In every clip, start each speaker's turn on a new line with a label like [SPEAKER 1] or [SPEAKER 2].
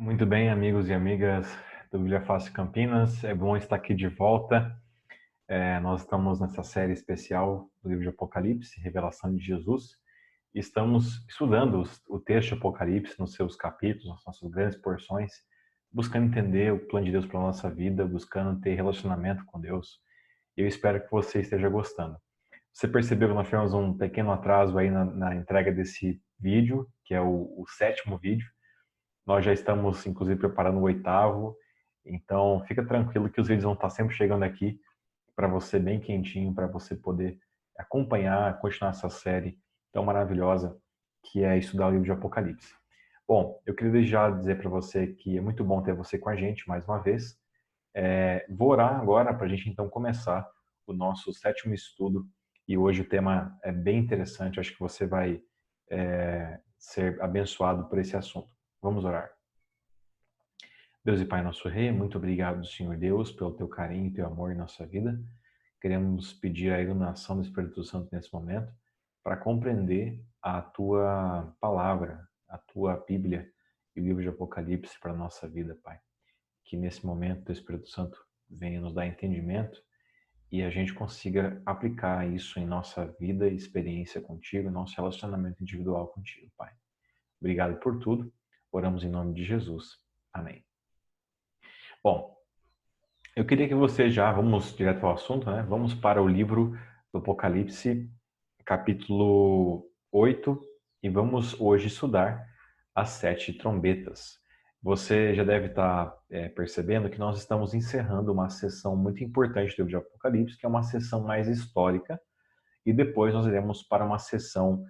[SPEAKER 1] Muito bem, amigos e amigas do Bíblia Fácil Campinas. É bom estar aqui de volta. Nós estamos nessa série especial do livro de Apocalipse, Revelação de Jesus. Estamos estudando o texto de Apocalipse nos seus capítulos, nas nossas grandes porções, buscando entender o plano de Deus para a nossa vida, buscando ter relacionamento com Deus. Eu espero que você esteja gostando. Você percebeu que nós tivemos um pequeno atraso aí na entrega desse vídeo, que é o sétimo vídeo. Nós já estamos, inclusive, preparando o oitavo. Então, fica tranquilo que os vídeos vão estar sempre chegando aqui para você bem quentinho, para você poder acompanhar, continuar essa série tão maravilhosa que é estudar o livro de Apocalipse. Bom, eu queria já dizer para você que é muito bom ter você com a gente mais uma vez. Vou orar agora para a gente então começar o nosso sétimo estudo e hoje o tema é bem interessante. Acho que você vai ser abençoado por esse assunto. Vamos orar. Deus e Pai nosso Rei, muito obrigado, Senhor Deus, pelo teu carinho e teu amor em nossa vida. Queremos pedir a iluminação do Espírito Santo nesse momento para compreender a tua palavra, a tua Bíblia e o livro de Apocalipse para a nossa vida, Pai. Que nesse momento o Espírito Santo venha nos dar entendimento e a gente consiga aplicar isso em nossa vida e experiência contigo, nosso relacionamento individual contigo, Pai. Obrigado por tudo. Oramos em nome de Jesus. Amém. Bom, eu queria que você vamos direto ao assunto, né? Vamos para o livro do Apocalipse, capítulo 8, e vamos hoje estudar as 7 trombetas. Você já deve estar percebendo que nós estamos encerrando uma sessão muito importante do livro de Apocalipse, que é uma sessão mais histórica, e depois nós iremos para uma sessão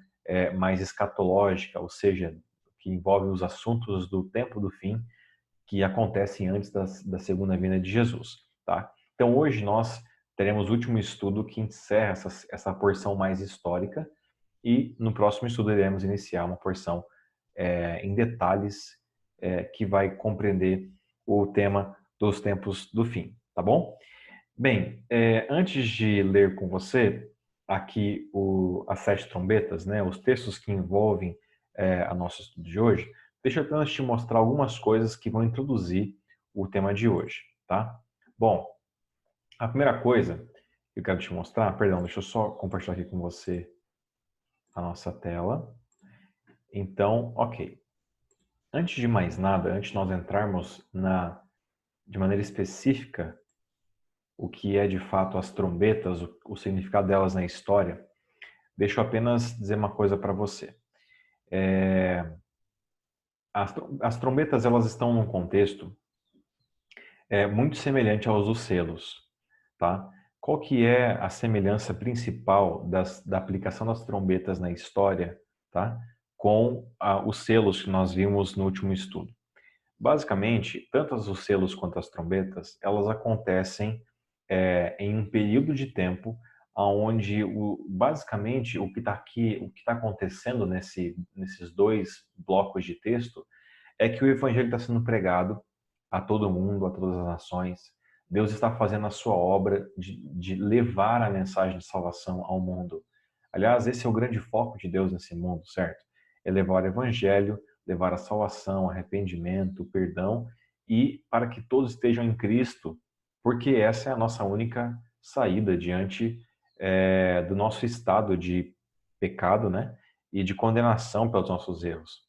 [SPEAKER 1] mais escatológica, ou seja, que envolve os assuntos do tempo do fim, que acontecem antes da segunda vinda de Jesus, tá? Então hoje nós teremos o último estudo que encerra essa porção mais histórica e no próximo estudo iremos iniciar uma porção em detalhes que vai compreender o tema dos tempos do fim, tá bom? Bem, antes de ler com você aqui as 7 trombetas, né, os textos que envolvem a nosso estudo de hoje, deixa eu apenas te mostrar algumas coisas que vão introduzir o tema de hoje, tá? Bom, a primeira coisa que eu quero te mostrar, perdão, deixa eu só compartilhar aqui com você a nossa tela. Então, ok. Antes de mais nada, antes de nós entrarmos de maneira específica o que é de fato as trombetas, o significado delas na história, deixa eu apenas dizer uma coisa para você. As trombetas elas estão num contexto muito semelhante aos dos selos, tá? Qual que é a semelhança principal da aplicação das trombetas na história, tá? Com os selos que nós vimos no último estudo. Basicamente, tanto os selos quanto as trombetas, elas acontecem em um período de tempo onde basicamente o que está aqui, o que está acontecendo nesses dois blocos de texto é que o evangelho está sendo pregado a todo mundo, a todas as nações. Deus está fazendo a sua obra de levar a mensagem de salvação ao mundo. Aliás, esse é o grande foco de Deus nesse mundo, certo? É levar o evangelho, levar a salvação, arrependimento, perdão e para que todos estejam em Cristo, porque essa é a nossa única saída diante do nosso estado de pecado, né? E de condenação pelos nossos erros.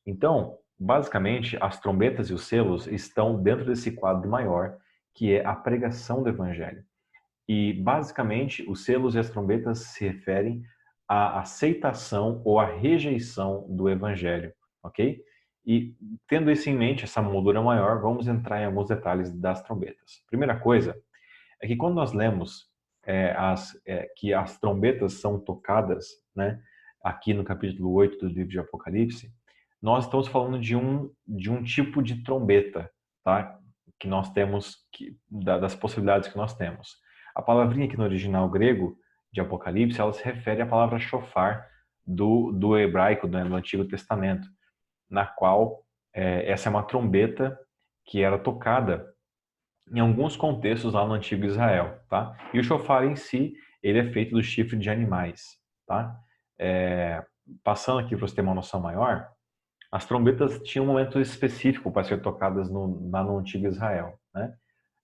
[SPEAKER 1] Então, basicamente, as trombetas e os selos estão dentro desse quadro maior, que é a pregação do evangelho. E, basicamente, os selos e as trombetas se referem à aceitação ou à rejeição do evangelho, ok? E, tendo isso em mente, essa moldura maior, vamos entrar em alguns detalhes das trombetas. Primeira coisa é que quando nós lemos que as trombetas são tocadas, né, aqui no capítulo 8 do livro de Apocalipse, nós estamos falando de um tipo de trombeta, tá? Que nós temos, das possibilidades que nós temos. A palavrinha aqui no original grego de Apocalipse, ela se refere à palavra shofar do hebraico, né, do Antigo Testamento, na qual essa é uma trombeta que era tocada em alguns contextos lá no antigo Israel, tá? E o shofar em si, ele é feito do chifre de animais, tá? Passando aqui para você ter uma noção maior, As trombetas tinham um momento específico para ser tocadas lá no antigo Israel, né?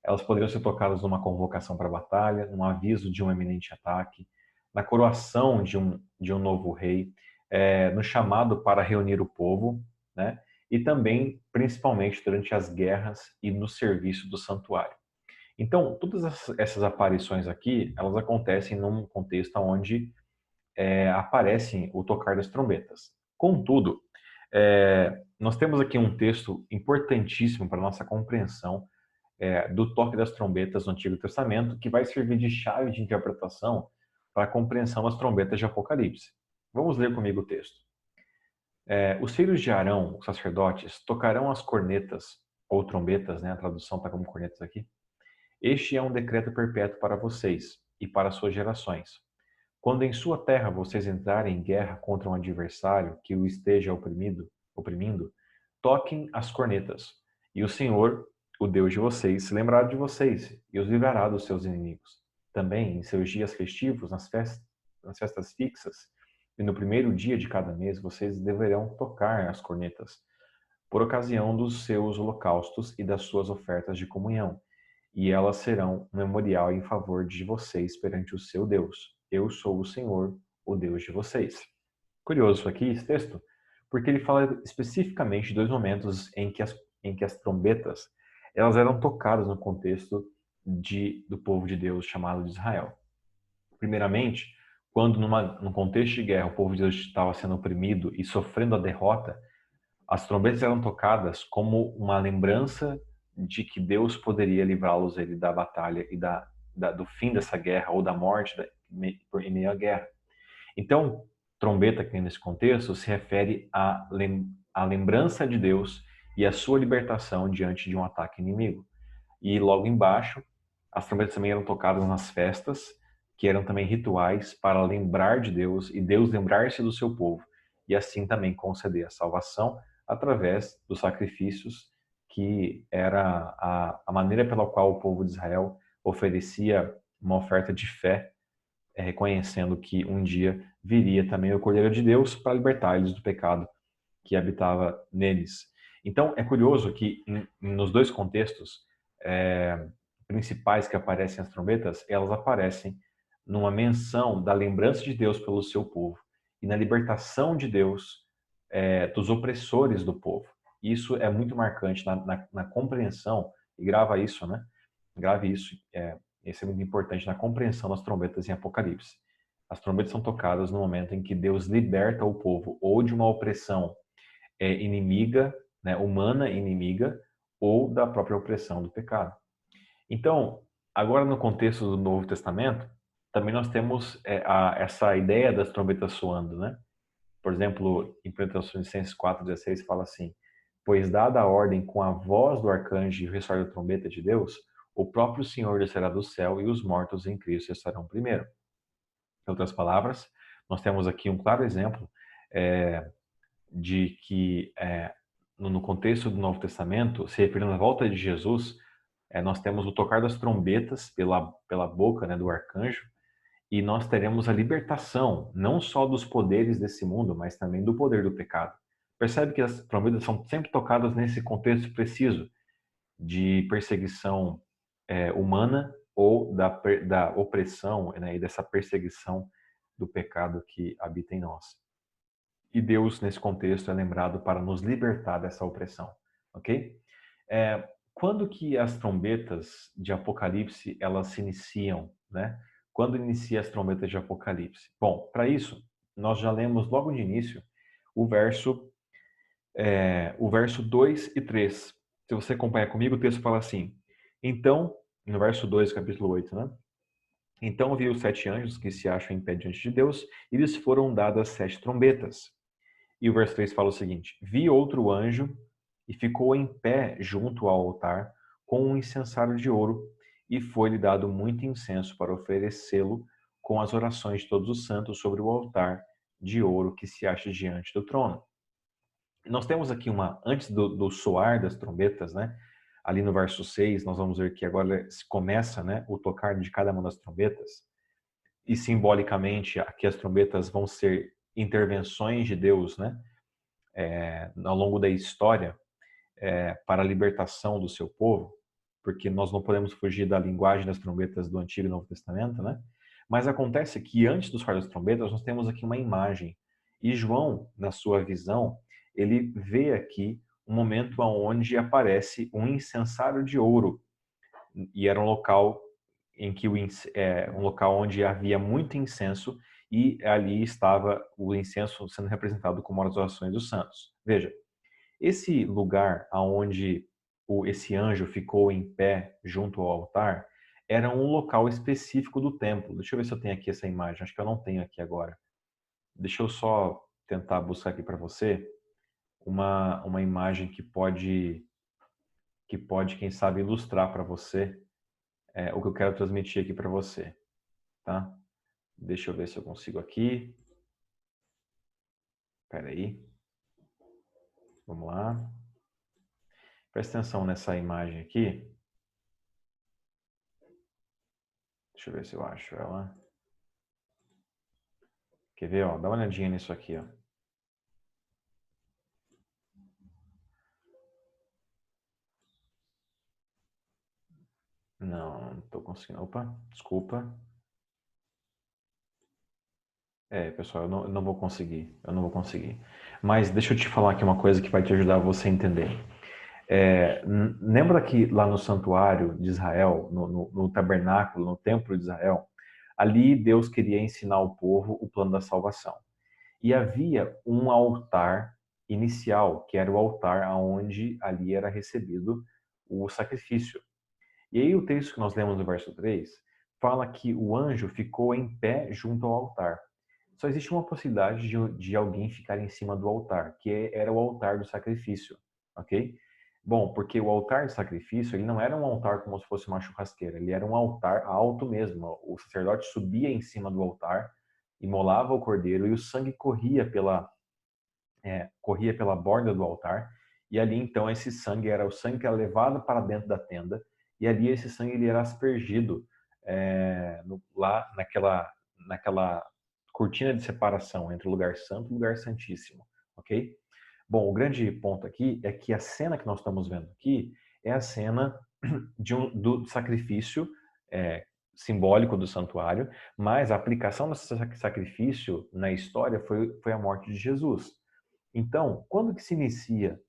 [SPEAKER 1] Elas poderiam ser tocadas numa convocação para a batalha, num aviso de um iminente ataque, na coroação de um novo rei, no chamado para reunir o povo, né? E também, principalmente, durante as guerras e no serviço do santuário. Então, todas essas aparições aqui, elas acontecem num contexto onde aparecem o tocar das trombetas. Contudo, nós temos aqui um texto importantíssimo para a nossa compreensão do toque das trombetas no Antigo Testamento, que vai servir de chave de interpretação para a compreensão das trombetas de Apocalipse. Vamos ler comigo o texto. Os filhos de Arão, os sacerdotes, tocarão as cornetas, ou trombetas, né? A tradução está como cornetas aqui. Este é um decreto perpétuo para vocês e para suas gerações. Quando em sua terra vocês entrarem em guerra contra um adversário que o esteja oprimindo, toquem as cornetas, e o Senhor, o Deus de vocês, se lembrará de vocês e os livrará dos seus inimigos. Também, em seus dias festivos, nas festas fixas, e no primeiro dia de cada mês, vocês deverão tocar as cornetas, por ocasião dos seus holocaustos e das suas ofertas de comunhão, e elas serão um memorial em favor de vocês perante o seu Deus. Eu sou o Senhor, o Deus de vocês. Curioso aqui esse texto, porque ele fala especificamente de dois momentos em que as trombetas elas eram tocadas no contexto do povo de Deus chamado de Israel. Primeiramente, quando num contexto de guerra o povo de Deus estava sendo oprimido e sofrendo a derrota, as trombetas eram tocadas como uma lembrança de que Deus poderia livrá-los da batalha e do fim dessa guerra ou da morte em meio à guerra. Então, trombeta aqui nesse contexto se refere à lembrança de Deus e à sua libertação diante de um ataque inimigo. E logo embaixo, as trombetas também eram tocadas nas festas, que eram também rituais para lembrar de Deus e Deus lembrar-se do seu povo, e assim também conceder a salvação através dos sacrifícios, que era a maneira pela qual o povo de Israel oferecia uma oferta de fé, reconhecendo que um dia viria também o Cordeiro de Deus para libertar eles do pecado que habitava neles. Então, é curioso que nos dois contextos principais que aparecem as trombetas, elas aparecem numa menção da lembrança de Deus pelo seu povo e na libertação de Deus dos opressores do povo. Isso é muito marcante na compreensão, e grava isso, né? Grave isso, isso é muito importante na compreensão das trombetas em Apocalipse. As trombetas são tocadas no momento em que Deus liberta o povo ou de uma opressão inimiga, né, humana inimiga, ou da própria opressão do pecado. Então, agora no contexto do Novo Testamento, também nós temos essa ideia das trombetas soando, né? Por exemplo, em 1 Tessalonicenses 4,16 fala assim: pois dada a ordem com a voz do arcanjo e o ressoar da trombeta de Deus, o próprio Senhor descerá do céu e os mortos em Cristo estarão primeiro. Em outras palavras, nós temos aqui um claro exemplo de que no contexto do Novo Testamento, se referindo à volta de Jesus, nós temos o tocar das trombetas pela boca, né, do arcanjo, e nós teremos a libertação, não só dos poderes desse mundo, mas também do poder do pecado. Percebe que as trombetas são sempre tocadas nesse contexto preciso de perseguição humana ou da opressão, né, e dessa perseguição do pecado que habita em nós. E Deus, nesse contexto, é lembrado para nos libertar dessa opressão, ok? Quando que as trombetas de Apocalipse, elas se iniciam, né? Quando inicia as trombetas de Apocalipse? Bom, para isso, nós já lemos logo de início o verso 2 e 3. Se você acompanha comigo, o texto fala assim: então, no verso 2, capítulo 8, né? Então vi os 7 anjos que se acham em pé diante de Deus, e lhes foram dadas 7 trombetas. E o verso 3 fala o seguinte: vi outro anjo e ficou em pé junto ao altar com um incensário de ouro, e foi-lhe dado muito incenso para oferecê-lo com as orações de todos os santos sobre o altar de ouro que se acha diante do trono. Nós temos aqui antes do soar das trombetas, né? Ali no verso 6, nós vamos ver que agora começa, né, o tocar de cada uma das trombetas. E simbolicamente, aqui as trombetas vão ser intervenções de Deus, né? ao longo da história para a libertação do seu povo, porque nós não podemos fugir da linguagem das trombetas do Antigo e Novo Testamento, né? Mas acontece que antes dos falar das trombetas, nós temos aqui uma imagem. E João, na sua visão, ele vê aqui um momento onde aparece um incensário de ouro. E era um local em que um local onde havia muito incenso e ali estava o incenso sendo representado como as orações dos santos. Veja, esse lugar aonde esse anjo ficou em pé junto ao altar era um local específico do templo. Deixa eu ver se eu tenho aqui essa imagem. Acho que eu não tenho aqui agora. Deixa eu só tentar buscar aqui para você uma imagem que pode, quem sabe, ilustrar para você o que eu quero transmitir aqui para você, tá? Deixa eu ver se eu consigo aqui. Espera aí. Vamos lá. Presta atenção nessa imagem aqui. Deixa eu ver se eu acho ela. Quer ver, ó? Dá uma olhadinha nisso aqui, ó. Não tô conseguindo. Opa, desculpa. Pessoal, eu não vou conseguir. Eu não vou conseguir. Mas deixa eu te falar aqui uma coisa que vai te ajudar você a entender. Lembra que lá no santuário de Israel, no tabernáculo, no templo de Israel, ali Deus queria ensinar ao povo o plano da salvação. E havia um altar inicial, que era o altar onde ali era recebido o sacrifício. E aí o texto que nós lemos no verso 3 fala que o anjo ficou em pé junto ao altar. Só existe uma possibilidade de alguém ficar em cima do altar, que era o altar do sacrifício, ok? Bom, porque o altar de sacrifício, ele não era um altar como se fosse uma churrasqueira, ele era um altar alto mesmo. O sacerdote subia em cima do altar, imolava o cordeiro e o sangue corria pela borda do altar. E ali então esse sangue era o sangue que era levado para dentro da tenda e ali esse sangue ele era aspergido lá naquela cortina de separação entre o lugar santo e o lugar santíssimo, ok? Bom, o grande ponto aqui é que a cena que nós estamos vendo aqui é a cena do sacrifício simbólico do santuário, mas a aplicação desse sacrifício na história foi a morte de Jesus. Então, quando que se inicia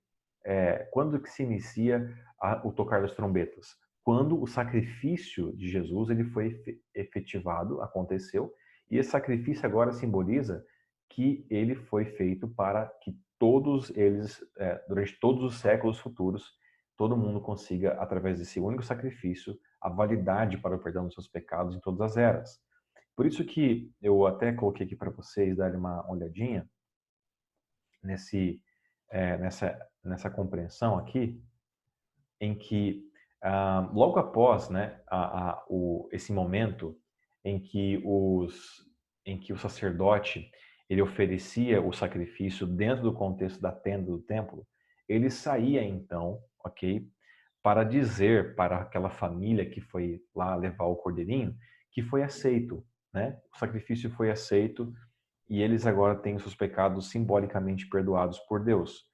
[SPEAKER 1] o tocar das trombetas? Quando o sacrifício de Jesus ele foi efetivado, aconteceu, e esse sacrifício agora simboliza que ele foi feito para que todos eles, durante todos os séculos futuros, todo mundo consiga, através desse único sacrifício, a validade para o perdão dos seus pecados em todas as eras. Por isso que eu até coloquei aqui para vocês darem uma olhadinha nessa compreensão aqui, em que logo após, né, esse momento em que o sacerdote ele oferecia o sacrifício dentro do contexto da tenda do templo, ele saía então, ok, para dizer para aquela família que foi lá levar o cordeirinho que foi aceito, né? O sacrifício foi aceito e eles agora têm os seus pecados simbolicamente perdoados por Deus.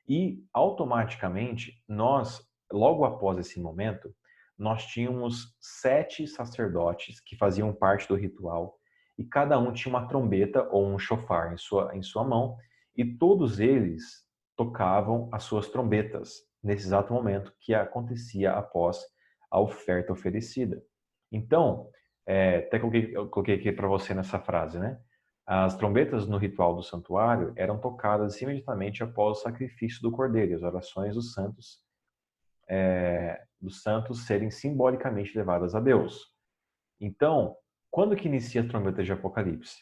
[SPEAKER 1] E automaticamente nós, logo após esse momento, nós tínhamos 7 sacerdotes que faziam parte do ritual e cada um tinha uma trombeta ou um chofar em sua mão e todos eles tocavam as suas trombetas nesse exato momento que acontecia após a oferta oferecida. Então, até eu coloquei aqui para você nessa frase, né? As trombetas no ritual do santuário eram tocadas imediatamente após o sacrifício do cordeiro, e as orações dos santos serem simbolicamente levadas a Deus. Então, quando que inicia as trombetas de Apocalipse?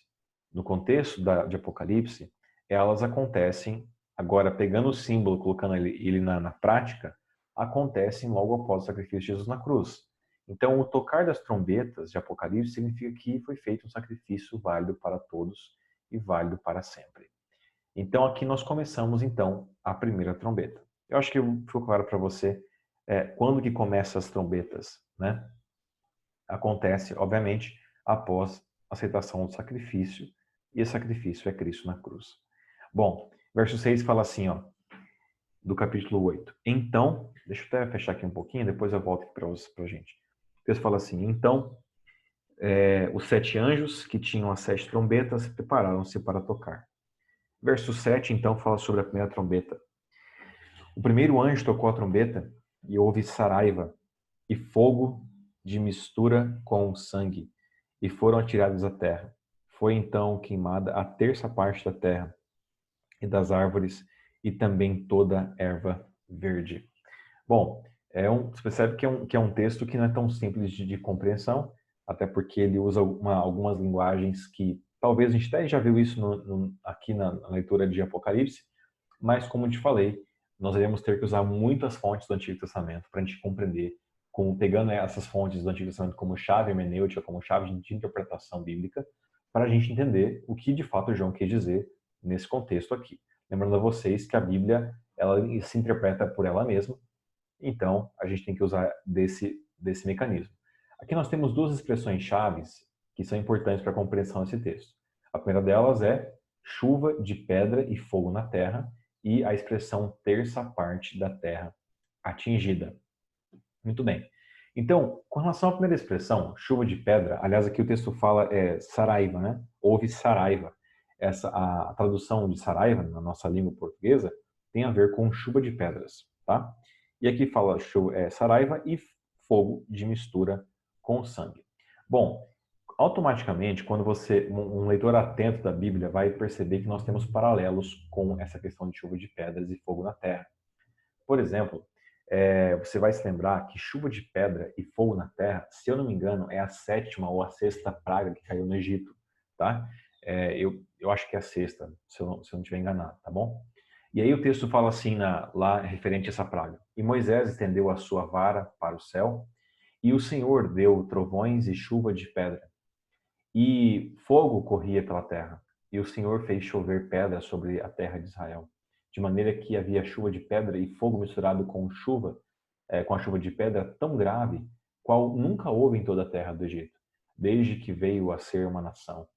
[SPEAKER 1] No contexto de Apocalipse, elas acontecem, agora pegando o símbolo, colocando ele na prática, acontecem logo após o sacrifício de Jesus na cruz. Então, o tocar das trombetas de Apocalipse significa que foi feito um sacrifício válido para todos e válido para sempre. Então, aqui nós começamos, então, a primeira trombeta. Eu acho que ficou claro para você quando que começam as trombetas, né? Acontece, obviamente, após a aceitação do sacrifício, e esse sacrifício é Cristo na cruz. Bom, Verso 6 fala assim, ó, do capítulo 8. Então, deixa eu até fechar aqui um pouquinho, depois eu volto aqui para a gente. O texto fala assim, então, os 7 anjos que tinham as 7 trombetas prepararam-se para tocar. Verso 7, então, fala sobre a primeira trombeta. O primeiro anjo tocou a trombeta e houve saraiva e fogo de mistura com sangue, e foram atirados à terra. Foi então queimada a terça parte da terra e das árvores, e também toda erva verde. Bom, você percebe que é um texto que não é tão simples de compreensão, até porque ele usa algumas linguagens que talvez a gente até já viu isso aqui na leitura de Apocalipse, mas como eu te falei, nós iremos ter que usar muitas fontes do Antigo Testamento para a gente compreender, pegando essas fontes do Antigo Testamento como chave hermenêutica, como chave de interpretação bíblica, para a gente entender o que de fato João quer dizer nesse contexto aqui. Lembrando a vocês que a Bíblia ela se interpreta por ela mesma, então a gente tem que usar desse mecanismo. Aqui nós temos duas expressões chaves que são importantes para a compreensão desse texto. A primeira delas é chuva de pedra e fogo na terra, e a expressão terça parte da terra atingida. Muito bem. Então, com relação à primeira expressão, chuva de pedra, aliás, aqui o texto fala saraiva, né? Houve saraiva. A tradução de saraiva na nossa língua portuguesa tem a ver com chuva de pedras, tá? E aqui fala saraiva e fogo de mistura com sangue. Bom, automaticamente, quando um leitor atento da Bíblia vai perceber que nós temos paralelos com essa questão de chuva de pedras e fogo na terra. Por exemplo, você vai se lembrar que chuva de pedra e fogo na terra, se eu não me engano, é a 7ª ou a 6ª praga que caiu no Egito, tá? Eu acho que é a 6ª, se eu não estiver enganado, tá bom? E aí o texto fala assim, lá referente a essa praga. E Moisés estendeu a sua vara para o céu, e o Senhor deu trovões e chuva de pedra. E fogo corria pela terra, e o Senhor fez chover pedra sobre a terra de Israel, de maneira que havia chuva de pedra e fogo misturado com a chuva de pedra tão grave, qual nunca houve em toda a terra do Egito, desde que veio a ser uma nação.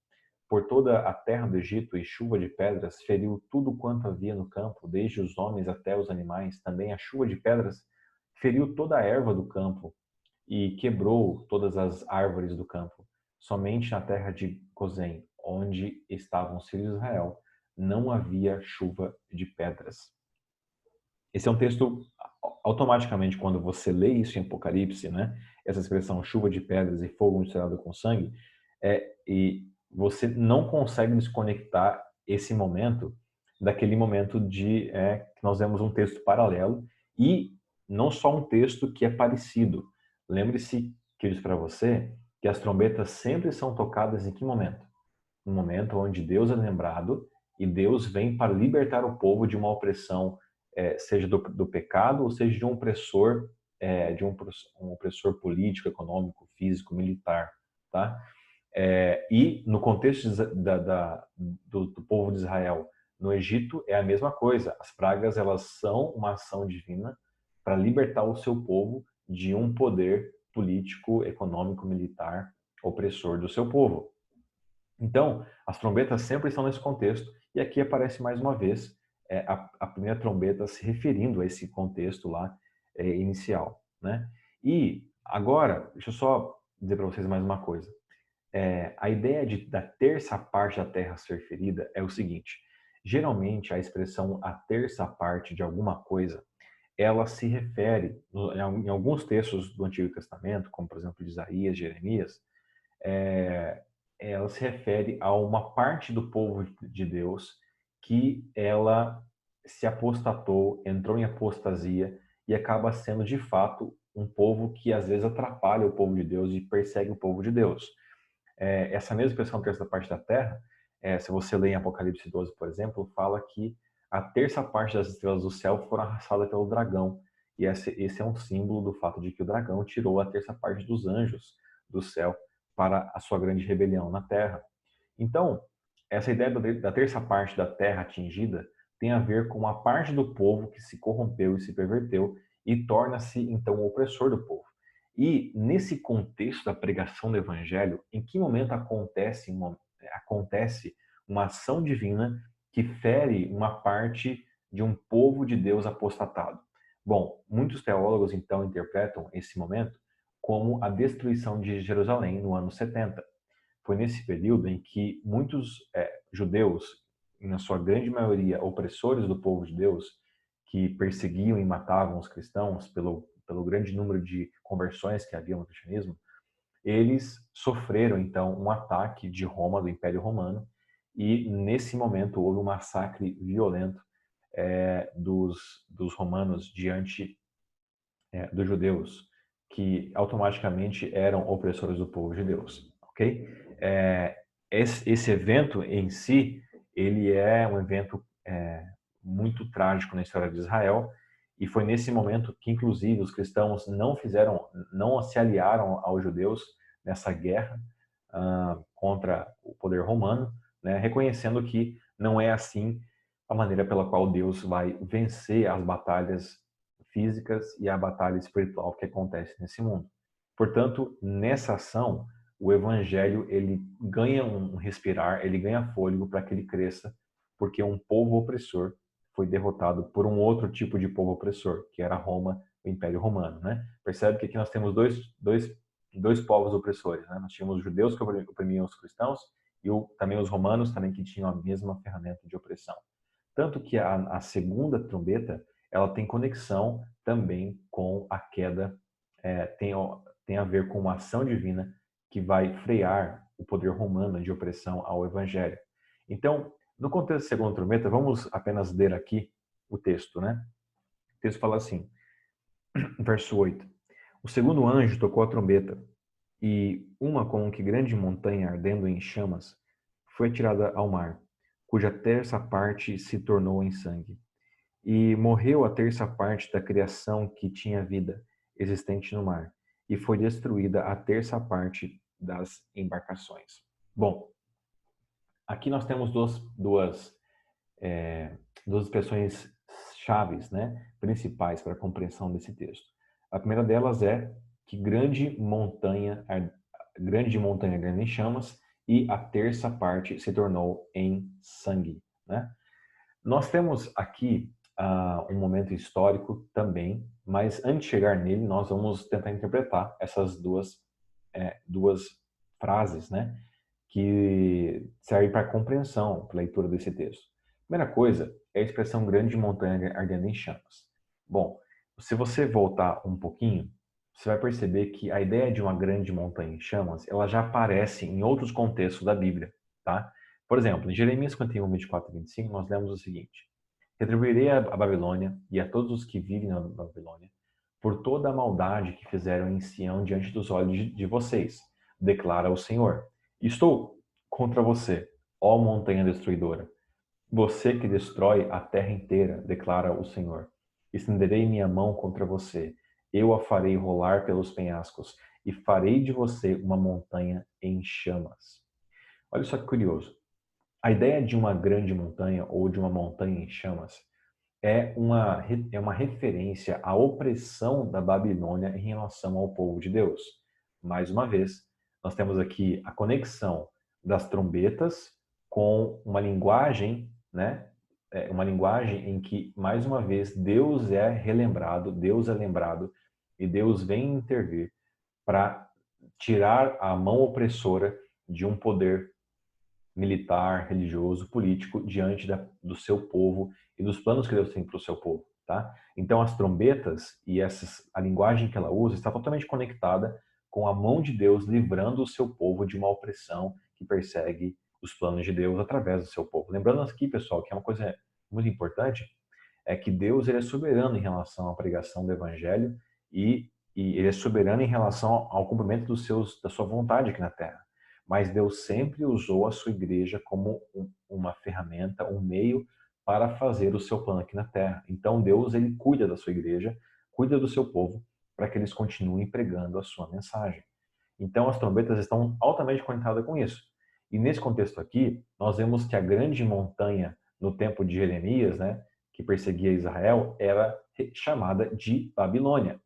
[SPEAKER 1] Por toda a terra do Egito, e chuva de pedras feriu tudo quanto havia no campo, desde os homens até os animais. Também a chuva de pedras feriu toda a erva do campo, e quebrou todas as árvores do campo. Somente na terra de Gozém, onde estavam os filhos de Israel, não havia chuva de pedras. Esse é um texto, automaticamente, quando você lê isso em Apocalipse, né? Essa expressão chuva de pedras e fogo misturado com sangue, e você não consegue desconectar esse momento daquele momento que nós vemos um texto paralelo, e não só um texto que é parecido. Lembre-se que eu disse para você que as trombetas sempre são tocadas em que momento? No momento onde Deus é lembrado e Deus vem para libertar o povo de uma opressão, seja do pecado ou seja de um opressor, um opressor político, econômico, físico, militar, tá? E no contexto do povo de Israel no Egito é a mesma coisa. As pragas elas são uma ação divina para libertar o seu povo de um poder político, econômico, militar opressor do seu povo. Então, as trombetas sempre estão nesse contexto, e aqui aparece mais uma vez a primeira trombeta se referindo a esse contexto lá inicial, né? E agora, deixa eu só dizer para vocês mais uma coisa. A ideia da terça parte da terra ser ferida é o seguinte: geralmente a expressão a terça parte de alguma coisa, ela se refere, em alguns textos do Antigo Testamento, como por exemplo de Isaías, Jeremias, ela se refere a uma parte do povo de Deus que ela se apostatou, entrou em apostasia e acaba sendo de fato um povo que às vezes atrapalha o povo de Deus e persegue o povo de Deus. Essa mesma expressão terça parte da terra, se você ler em Apocalipse 12, por exemplo, fala que a terça parte das estrelas do céu foram arrastadas pelo dragão. E esse é um símbolo do fato de que o dragão tirou a terça parte dos anjos do céu para a sua grande rebelião na terra. Então, essa ideia da terça parte da terra atingida tem a ver com a parte do povo que se corrompeu e se perverteu e torna-se, então, o opressor do povo. E nesse contexto da pregação do evangelho, em que momento acontece uma ação divina que fere uma parte de um povo de Deus apostatado. Bom, muitos teólogos então interpretam esse momento como a destruição de Jerusalém no ano 70. Foi nesse período em que muitos judeus, na sua grande maioria opressores do povo de Deus, que perseguiam e matavam os cristãos pelo grande número de conversões que havia no cristianismo, eles sofreram então um ataque de Roma, do Império Romano, e nesse momento houve um massacre violento dos romanos diante dos judeus, que automaticamente eram opressores do povo de Deus, ok? Esse evento em si, ele é um evento muito trágico na história de Israel, e foi nesse momento que, inclusive, os cristãos não se aliaram aos judeus nessa guerra contra o poder romano, né, reconhecendo que não é assim a maneira pela qual Deus vai vencer as batalhas físicas e a batalha espiritual que acontece nesse mundo. Portanto, nessa ação, o evangelho ele ganha um respirar, ele ganha fôlego para que ele cresça, porque um povo opressor foi derrotado por um outro tipo de povo opressor, que era Roma, o Império Romano, né? Percebe que aqui nós temos dois povos opressores, né? Nós tínhamos os judeus que oprimiam os cristãos e também os romanos também que tinham a mesma ferramenta de opressão. Tanto que a segunda trombeta ela tem conexão também com a queda, tem a ver com uma ação divina que vai frear o poder romano de opressão ao evangelho. Então, no contexto da segunda trombeta, vamos apenas ler aqui o texto, né? O texto fala assim, verso 8. O segundo anjo tocou a trombeta, e uma como que grande montanha ardendo em chamas foi atirada ao mar, cuja terça parte se tornou em sangue. E morreu a terça parte da criação que tinha vida, existente no mar, e foi destruída a terça parte das embarcações. Bom, aqui nós temos duas expressões chaves, né, principais para a compreensão desse texto. A primeira delas é que grande montanha grande em chamas, e a terça parte se tornou em sangue, né? Nós temos aqui um momento histórico também, mas antes de chegar nele, nós vamos tentar interpretar essas duas frases, né, que servem para a compreensão, para a leitura desse texto. Primeira coisa é a expressão grande montanha ardendo em chamas. Bom, se você voltar um pouquinho, você vai perceber que a ideia de uma grande montanha em chamas, ela já aparece em outros contextos da Bíblia, tá? Por exemplo, em Jeremias 51, 24 e 25, nós lemos o seguinte: Retribuirei a Babilônia e a todos os que vivem na Babilônia por toda a maldade que fizeram em Sião diante dos olhos de vocês, declara o Senhor. Estou contra você, ó montanha destruidora. Você que destrói a terra inteira, declara o Senhor. Estenderei minha mão contra você. Eu a farei rolar pelos penhascos e farei de você uma montanha em chamas. Olha só que curioso. A ideia de uma grande montanha ou de uma montanha em chamas é uma referência à opressão da Babilônia em relação ao povo de Deus. Mais uma vez, nós temos aqui a conexão das trombetas com uma linguagem, né? Uma linguagem em que, mais uma vez, Deus é relembrado, Deus é lembrado e Deus vem intervir para tirar a mão opressora de um poder militar, religioso, político diante do seu povo e dos planos que Deus tem para o seu povo, tá? Então as trombetas e a linguagem que ela usa está totalmente conectada com a mão de Deus livrando o seu povo de uma opressão que persegue os planos de Deus através do seu povo. Lembrando aqui, pessoal, que é uma coisa muito importante, é que Deus ele é soberano em relação à pregação do evangelho e ele é soberano em relação ao cumprimento da sua vontade aqui na terra. Mas Deus sempre usou a sua igreja como uma ferramenta, um meio para fazer o seu plano aqui na terra. Então Deus ele cuida da sua igreja, cuida do seu povo, para que eles continuem pregando a sua mensagem. Então as trombetas estão altamente conectadas com isso. E nesse contexto aqui, nós vemos que a grande montanha no tempo de Jeremias, né, que perseguia Israel, era chamada de Babilônia.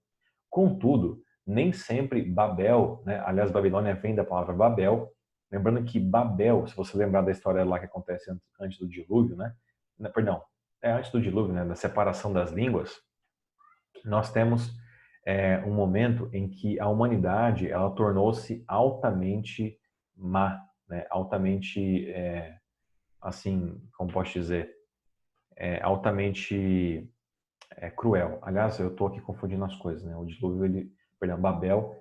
[SPEAKER 1] Contudo, nem sempre Babel, né, aliás, Babilônia vem da palavra Babel, Lembrando que Babel, se você lembrar da história lá que acontece antes do dilúvio, né? Perdão, antes do dilúvio, né? Da separação das línguas, nós temos um momento em que a humanidade ela tornou-se altamente má, né? Altamente, assim, como posso dizer, altamente cruel. Aliás, eu estou aqui confundindo as coisas, né? O dilúvio, perdão, Babel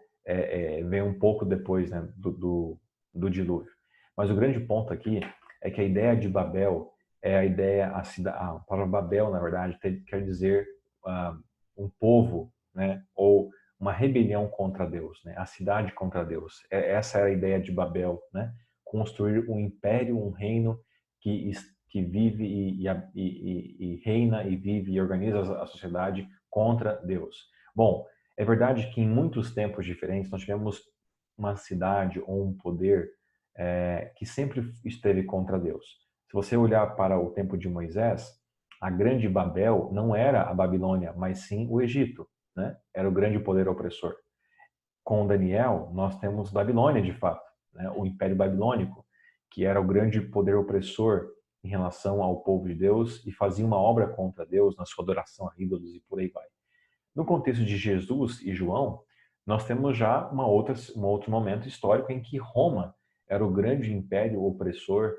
[SPEAKER 1] veio um pouco depois, né, do dilúvio. Mas o grande ponto aqui é que a ideia de Babel é a ideia, a palavra Babel, na verdade, quer dizer um povo, né, ou uma rebelião contra Deus, né, a cidade contra Deus. Essa era a ideia de Babel, né, construir um império, um reino que vive e reina e vive e organiza a sociedade contra Deus. Bom, é verdade que em muitos tempos diferentes nós tivemos uma cidade ou um poder que sempre esteve contra Deus. Se você olhar para o tempo de Moisés, a grande Babel não era a Babilônia, mas sim o Egito, né? Era o grande poder opressor. Com Daniel, nós temos Babilônia, de fato, né? O Império Babilônico, que era o grande poder opressor em relação ao povo de Deus e fazia uma obra contra Deus na sua adoração a ídolos e por aí vai. No contexto de Jesus e João, nós temos já um outro momento histórico em que Roma era o grande império opressor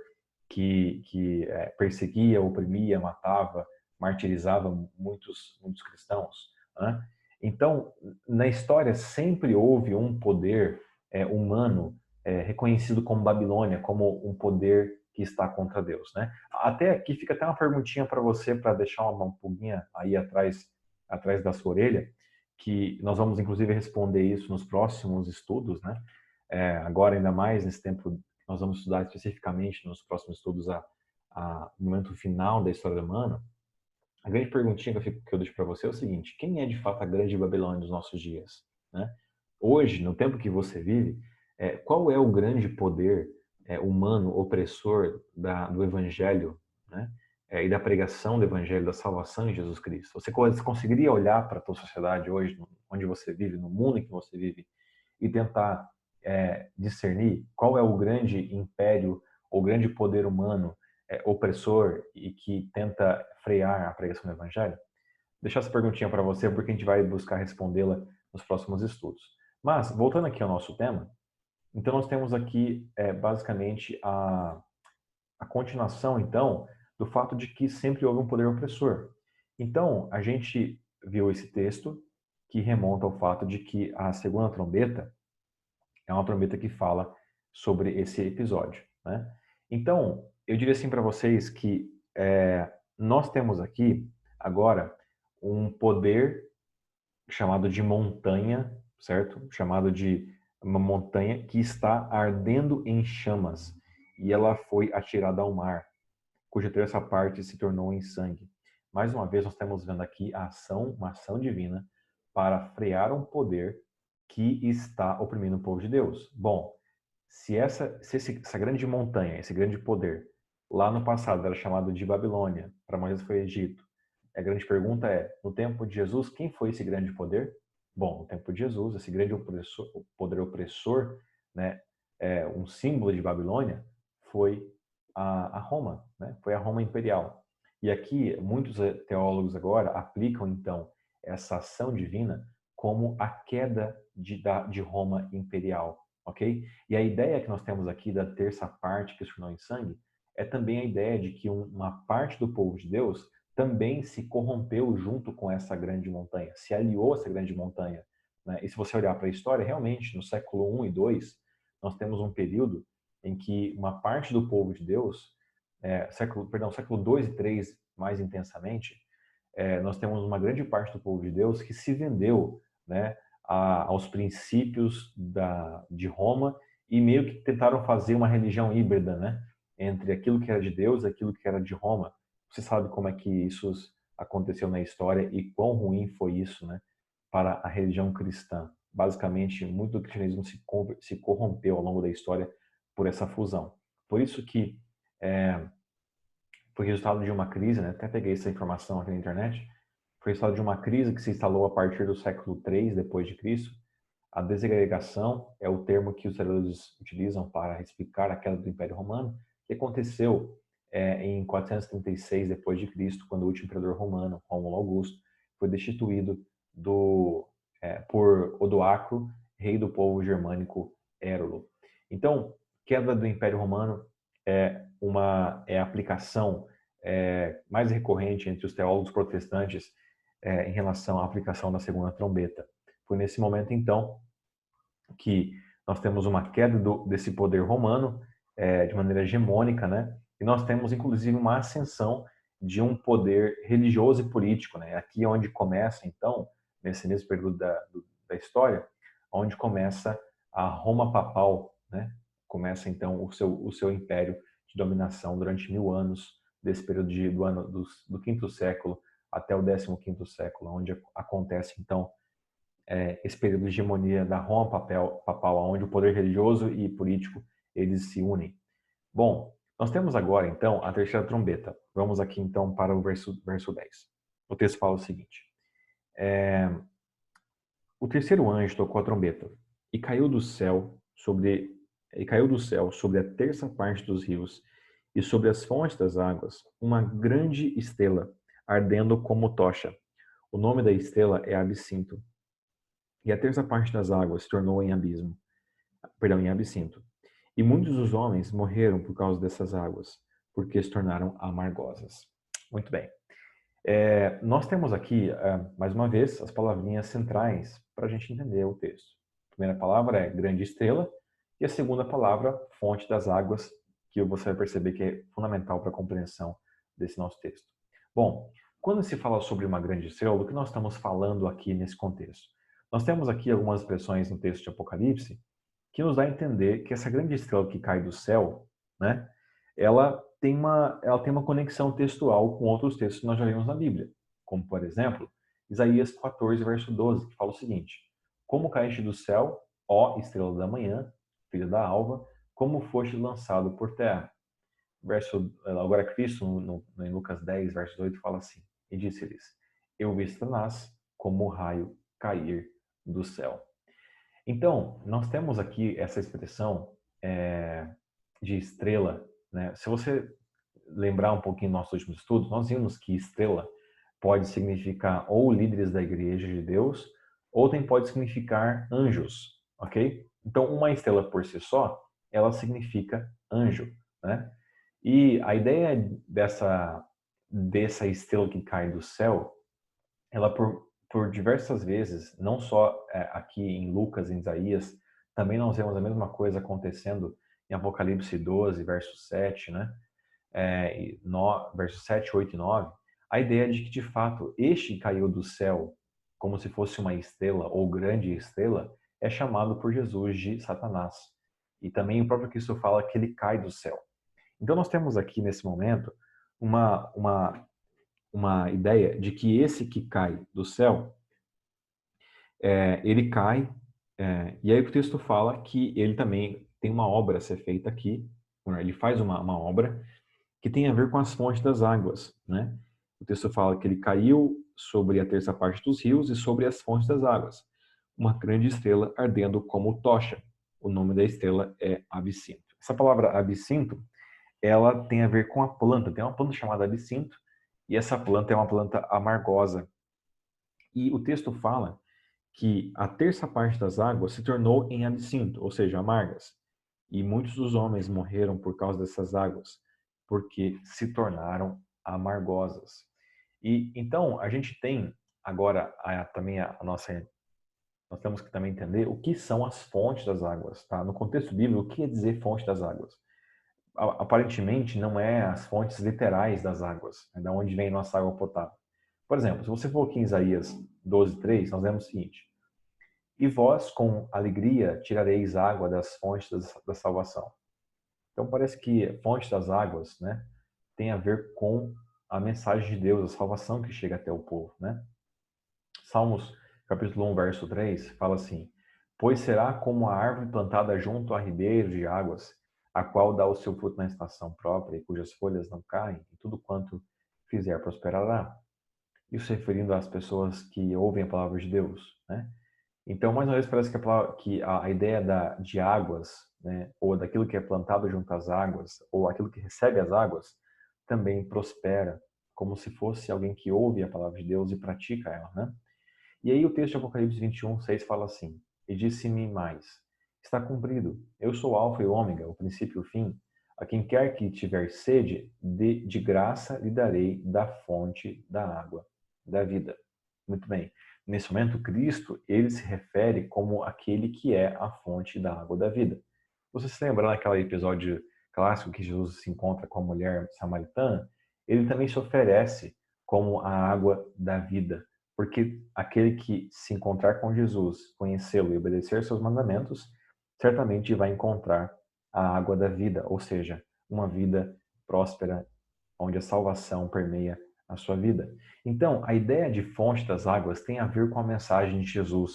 [SPEAKER 1] que perseguia, oprimia, matava, martirizava muitos cristãos, né? Então, na história sempre houve um poder humano reconhecido como Babilônia, como um poder que está contra Deus, né? Até aqui fica até uma perguntinha para você, para deixar uma pulguinha aí atrás da sua orelha, que nós vamos inclusive responder isso nos próximos estudos, né? Agora ainda mais nesse tempo nós vamos estudar especificamente nos próximos estudos no momento final da história humana. A grande perguntinha que eu deixo para você é o seguinte: quem é de fato a grande Babilônia dos nossos dias, né? Hoje, no tempo que você vive, qual é o grande poder humano opressor do Evangelho, né? E da pregação do Evangelho, da salvação em Jesus Cristo? Você conseguiria olhar para a tua sociedade hoje, onde você vive, no mundo em que você vive, e tentar discernir qual é o grande império, o grande poder humano opressor e que tenta frear a pregação do Evangelho? Deixar essa perguntinha para você, porque a gente vai buscar respondê-la nos próximos estudos. Mas, voltando aqui ao nosso tema, então nós temos aqui basicamente a continuação, então, do fato de que sempre houve um poder opressor. Então, a gente viu esse texto que remonta ao fato de que a segunda trombeta é uma trombeta que fala sobre esse episódio, né? Então, eu diria assim para vocês que nós temos aqui agora um poder chamado de montanha, certo? Chamado de uma montanha que está ardendo em chamas e ela foi atirada ao mar, cuja terça parte se tornou em sangue. Mais uma vez, nós estamos vendo aqui uma ação divina para frear um poder que está oprimindo o povo de Deus. Bom, se essa grande montanha, esse grande poder, lá no passado era chamado de Babilônia, para Moisés foi Egito. A grande pergunta é, no tempo de Jesus, quem foi esse grande poder? Bom, no tempo de Jesus, esse grande poder opressor, né, um símbolo de Babilônia, foi a Roma, né? Foi a Roma imperial. E aqui, muitos teólogos agora aplicam, então, essa ação divina como a queda de Roma imperial, ok? E a ideia que nós temos aqui da terça parte que se tornou em sangue é também a ideia de que uma parte do povo de Deus também se corrompeu junto com essa grande montanha, se aliou a essa grande montanha, né? E se você olhar para a história, realmente, no século I e II, nós temos um período em que uma parte do povo de Deus, século II e III mais intensamente, nós temos uma grande parte do povo de Deus que se vendeu, né, aos princípios de Roma e meio que tentaram fazer uma religião híbrida, né, entre aquilo que era de Deus e aquilo que era de Roma. Você sabe como é que isso aconteceu na história e quão ruim foi isso, né, para a religião cristã. Basicamente, muito do cristianismo se corrompeu ao longo da história por essa fusão. Por isso que foi resultado de uma crise, né? Até peguei essa informação aqui na internet. Foi resultado de uma crise que se instalou a partir do século III depois de Cristo, A desagregação é o termo que os historiadores utilizam para explicar a queda do Império Romano, que aconteceu em 436 depois de Cristo, quando o último imperador romano, Rômulo Augusto, foi destituído por Odoacro, rei do povo germânico Érulo. Então, queda do Império Romano é a aplicação mais recorrente entre os teólogos protestantes em relação à aplicação da segunda trombeta. Foi nesse momento, então, que nós temos uma queda desse poder romano de maneira hegemônica, né? E nós temos, inclusive, uma ascensão de um poder religioso e político, né? Aqui é onde começa, então, nesse mesmo período da história, onde começa a Roma papal, né? Começa, então, o seu império de dominação durante 1000 anos, desse período do quinto século até o 15º século, onde acontece, então, esse período de hegemonia da Roma papal, onde o poder religioso e político eles se unem. Bom, nós temos agora então a terceira trombeta. Vamos aqui então para o verso 10. O texto fala o seguinte: o terceiro anjo tocou a trombeta e caiu do céu sobre a terça parte dos rios e sobre as fontes das águas uma grande estrela ardendo como tocha. O nome da estrela é Absinto. E a terça parte das águas se tornou em absinto. E muitos dos homens morreram por causa dessas águas, porque se tornaram amargosas. Muito bem. Nós temos aqui, mais uma vez, as palavrinhas centrais para a gente entender o texto. A primeira palavra é grande estrela, e a segunda palavra, fonte das águas, que você vai perceber que é fundamental para a compreensão desse nosso texto. Bom, quando se fala sobre uma grande estrela, do que nós estamos falando aqui nesse contexto? Nós temos aqui algumas expressões no texto de Apocalipse que nos dá a entender que essa grande estrela que cai do céu, né, ela tem uma conexão textual com outros textos que nós já vimos na Bíblia, como, por exemplo, Isaías 14, verso 12, que fala o seguinte: como caíste do céu, ó estrela da manhã, filho da alva, como foste lançado por terra. Agora Cristo, em Lucas 10, verso 8, fala assim: e disse-lhes: eu vi Satanás como raio cair do céu. Então, nós temos aqui essa expressão de estrela, né? Se você lembrar um pouquinho dos nossos últimos estudos, nós vimos que estrela pode significar ou líderes da igreja de Deus, ou também pode significar anjos, ok? Então, uma estrela por si só, ela significa anjo, né? E a ideia dessa estrela que cai do céu, ela por diversas vezes, não só aqui em Lucas, em Isaías, também nós vemos a mesma coisa acontecendo em Apocalipse 12, verso 7, né? Versos 7, 8 e 9, a ideia de que, de fato, este caiu do céu como se fosse uma estrela ou grande estrela, é chamado por Jesus de Satanás. E também o próprio Cristo fala que ele cai do céu. Então nós temos aqui, nesse momento, uma ideia de que esse que cai do céu, ele cai, e aí o texto fala que ele também tem uma obra a ser feita aqui, ele faz uma obra que tem a ver com as fontes das águas, né? O texto fala que ele caiu sobre a terça parte dos rios e sobre as fontes das águas, uma grande estrela ardendo como tocha. O nome da estrela é absinto. Essa palavra absinto, ela tem a ver com a planta. Tem uma planta chamada absinto, e essa planta é uma planta amargosa. E o texto fala que a terça parte das águas se tornou em absinto, ou seja, amargas. E muitos dos homens morreram por causa dessas águas, porque se tornaram amargosas. E então a gente tem agora também a nossa, nós temos que também entender o que são as fontes das águas, tá? No contexto bíblico, o que quer dizer fonte das águas? Aparentemente não é as fontes literais das águas, é da onde vem nossa água potável. Por exemplo, se você for aqui em Isaías 12:3, nós vemos o seguinte: e vós com alegria tirareis água das fontes da salvação. Então parece que fonte das águas, né, tem a ver com a mensagem de Deus, a salvação que chega até o povo, né? Salmos capítulo 1, verso 3 fala assim: pois será como a árvore plantada junto a ribeiros de águas, a qual dá o seu fruto na estação própria, e cujas folhas não caem, e tudo quanto fizer prosperará. Isso referindo às pessoas que ouvem a palavra de Deus, né? Então, mais uma vez, parece que a ideia de águas, né, ou daquilo que é plantado junto às águas, ou aquilo que recebe as águas, também prospera, como se fosse alguém que ouve a palavra de Deus e pratica ela, né? E aí o texto de Apocalipse 21:6 fala assim: E disse-me mais: Está cumprido. Eu sou o Alfa e o Ômega, o princípio e o fim. A quem quer que tiver sede, de graça lhe darei da fonte da água da vida. Muito bem. Nesse momento, Cristo, ele se refere como aquele que é a fonte da água da vida. Você se lembra naquele episódio clássico que Jesus se encontra com a mulher samaritana? Ele também se oferece como a água da vida, porque aquele que se encontrar com Jesus, conhecê-lo e obedecer seus mandamentos, certamente vai encontrar a água da vida, ou seja, uma vida próspera, onde a salvação permeia a sua vida. Então, a ideia de fonte das águas tem a ver com a mensagem de Jesus,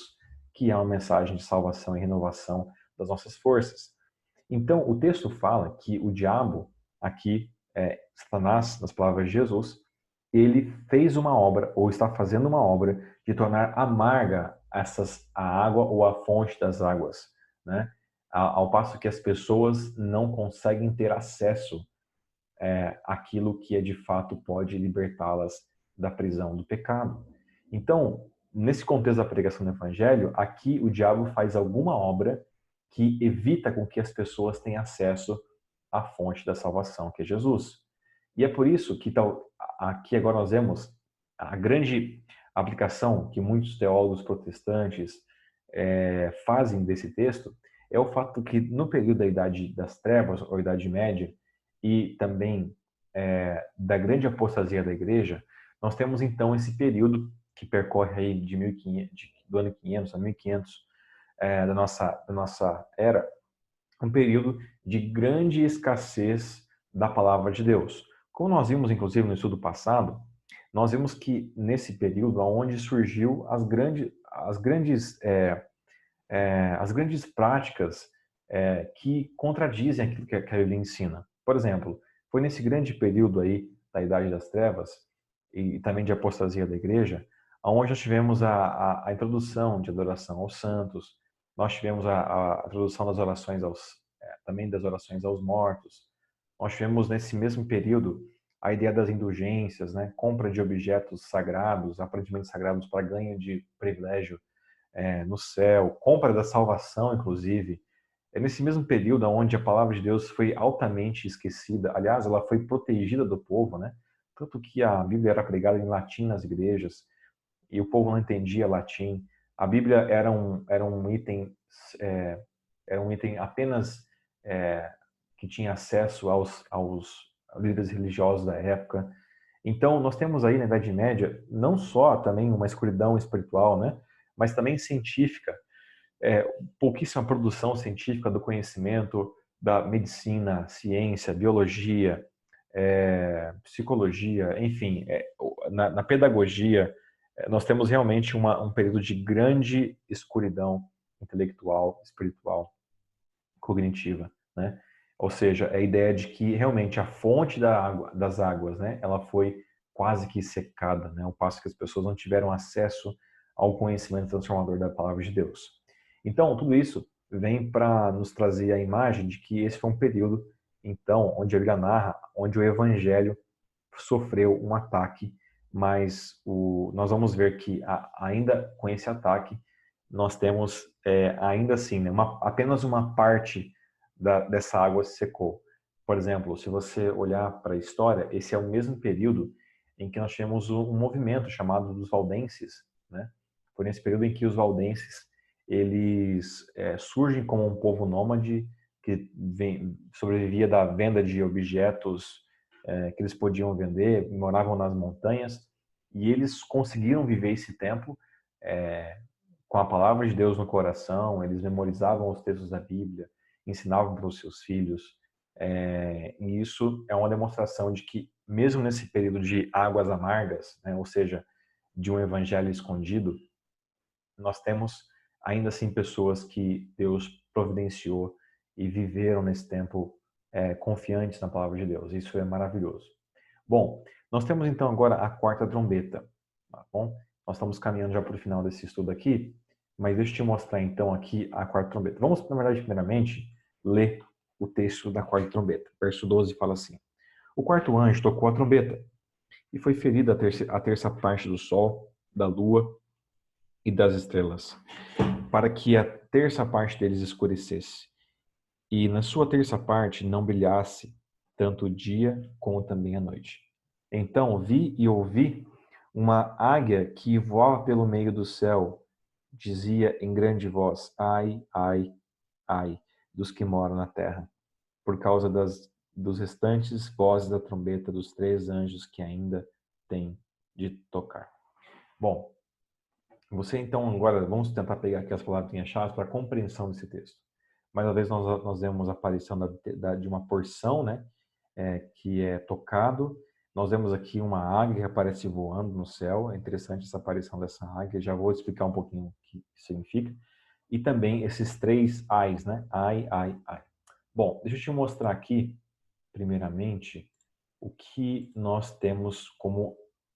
[SPEAKER 1] que é uma mensagem de salvação e renovação das nossas forças. Então, o texto fala que o diabo, aqui, Satanás, nas palavras de Jesus, ele fez uma obra, ou está fazendo uma obra, de tornar amarga a água ou a fonte das águas, né? Ao passo que as pessoas não conseguem ter acesso àquilo que de fato pode libertá-las da prisão do pecado. Então, nesse contexto da pregação do evangelho, aqui o diabo faz alguma obra que evita com que as pessoas tenham acesso à fonte da salvação, que é Jesus. E é por isso que aqui agora nós vemos a grande aplicação que muitos teólogos protestantes fazem desse texto, é o fato que no período da Idade das Trevas, ou Idade Média, e também da grande apostasia da Igreja, nós temos então esse período que percorre aí de 1500, do ano 500 a 1500 da nossa era, um período de grande escassez da palavra de Deus. Como nós vimos, inclusive, no estudo passado, nós vimos que nesse período onde surgiu as grandes práticas que contradizem aquilo que a Bíblia ensina. Por exemplo, foi nesse grande período aí da Idade das Trevas e também de apostasia da Igreja, onde nós tivemos a introdução de adoração aos santos, nós tivemos a introdução das orações também das orações aos mortos. Nós tivemos nesse mesmo período a ideia das indulgências, né? Compra de objetos sagrados, aparentemente sagrados para ganho de privilégio no céu, compra da salvação, inclusive. É nesse mesmo período onde a palavra de Deus foi altamente esquecida. Aliás, ela foi protegida do povo, né? Tanto que a Bíblia era pregada em latim nas igrejas e o povo não entendia latim. A Bíblia é, era um item apenas é, que tinha acesso aos líderes religiosos da época. Então, nós temos aí na Idade Média não só também uma escuridão espiritual, né? Mas também científica, pouquíssima produção científica do conhecimento da medicina, ciência, biologia, psicologia, enfim, na pedagogia, nós temos realmente um período de grande escuridão intelectual, espiritual, cognitiva, né? Ou seja, a ideia de que realmente a fonte das águas, né, ela foi quase que secada, né? Ao passo que as pessoas não tiveram acesso ao conhecimento transformador da palavra de Deus. Então, tudo isso vem para nos trazer a imagem de que esse foi um período, então, onde a Bíblia narra, onde o evangelho sofreu um ataque, mas nós vamos ver que ainda com esse ataque, nós temos ainda assim, né, apenas uma parte dessa água se secou. Por exemplo, se você olhar para a história, esse é o mesmo período em que nós tivemos um movimento chamado dos valdenses, né? Foi nesse período em que os valdenses eles surgem como um povo nômade que sobrevivia da venda de objetos que eles podiam vender, moravam nas montanhas, e eles conseguiram viver esse tempo com a palavra de Deus no coração, eles memorizavam os textos da Bíblia, ensinavam para os seus filhos, e isso é uma demonstração de que, mesmo nesse período de águas amargas, né, ou seja, de um evangelho escondido, nós temos ainda assim pessoas que Deus providenciou e viveram nesse tempo confiantes na palavra de Deus. Isso é maravilhoso. Bom, nós temos então agora a quarta trombeta, tá bom? Nós estamos caminhando já para o final desse estudo aqui, Mas deixa eu te mostrar então aqui a quarta trombeta. Vamos, na verdade, primeiramente, ler o texto da quarta trombeta. Verso 12 fala assim: O quarto anjo tocou a trombeta, e foi ferida a terça parte do sol, da lua e das estrelas, para que a terça parte deles escurecesse, e na sua terça parte não brilhasse tanto o dia como também a noite. Então vi e ouvi uma águia que voava pelo meio do céu, dizia em grande voz: Ai, ai, ai, dos que moram na terra, por causa dos restantes vozes da trombeta dos três anjos que ainda têm de tocar. Bom, você então agora vamos tentar pegar aqui as palavrinhas-chave para a compreensão desse texto. Mais uma vez nós vemos a aparição de uma porção, né, que é tocado. Nós vemos aqui uma águia que aparece voando no céu. É interessante essa aparição dessa águia. Já vou explicar um pouquinho o que significa. E também esses três ais, né? Ai, ai, ai. Bom, deixa eu te mostrar aqui, primeiramente, o que nós temos como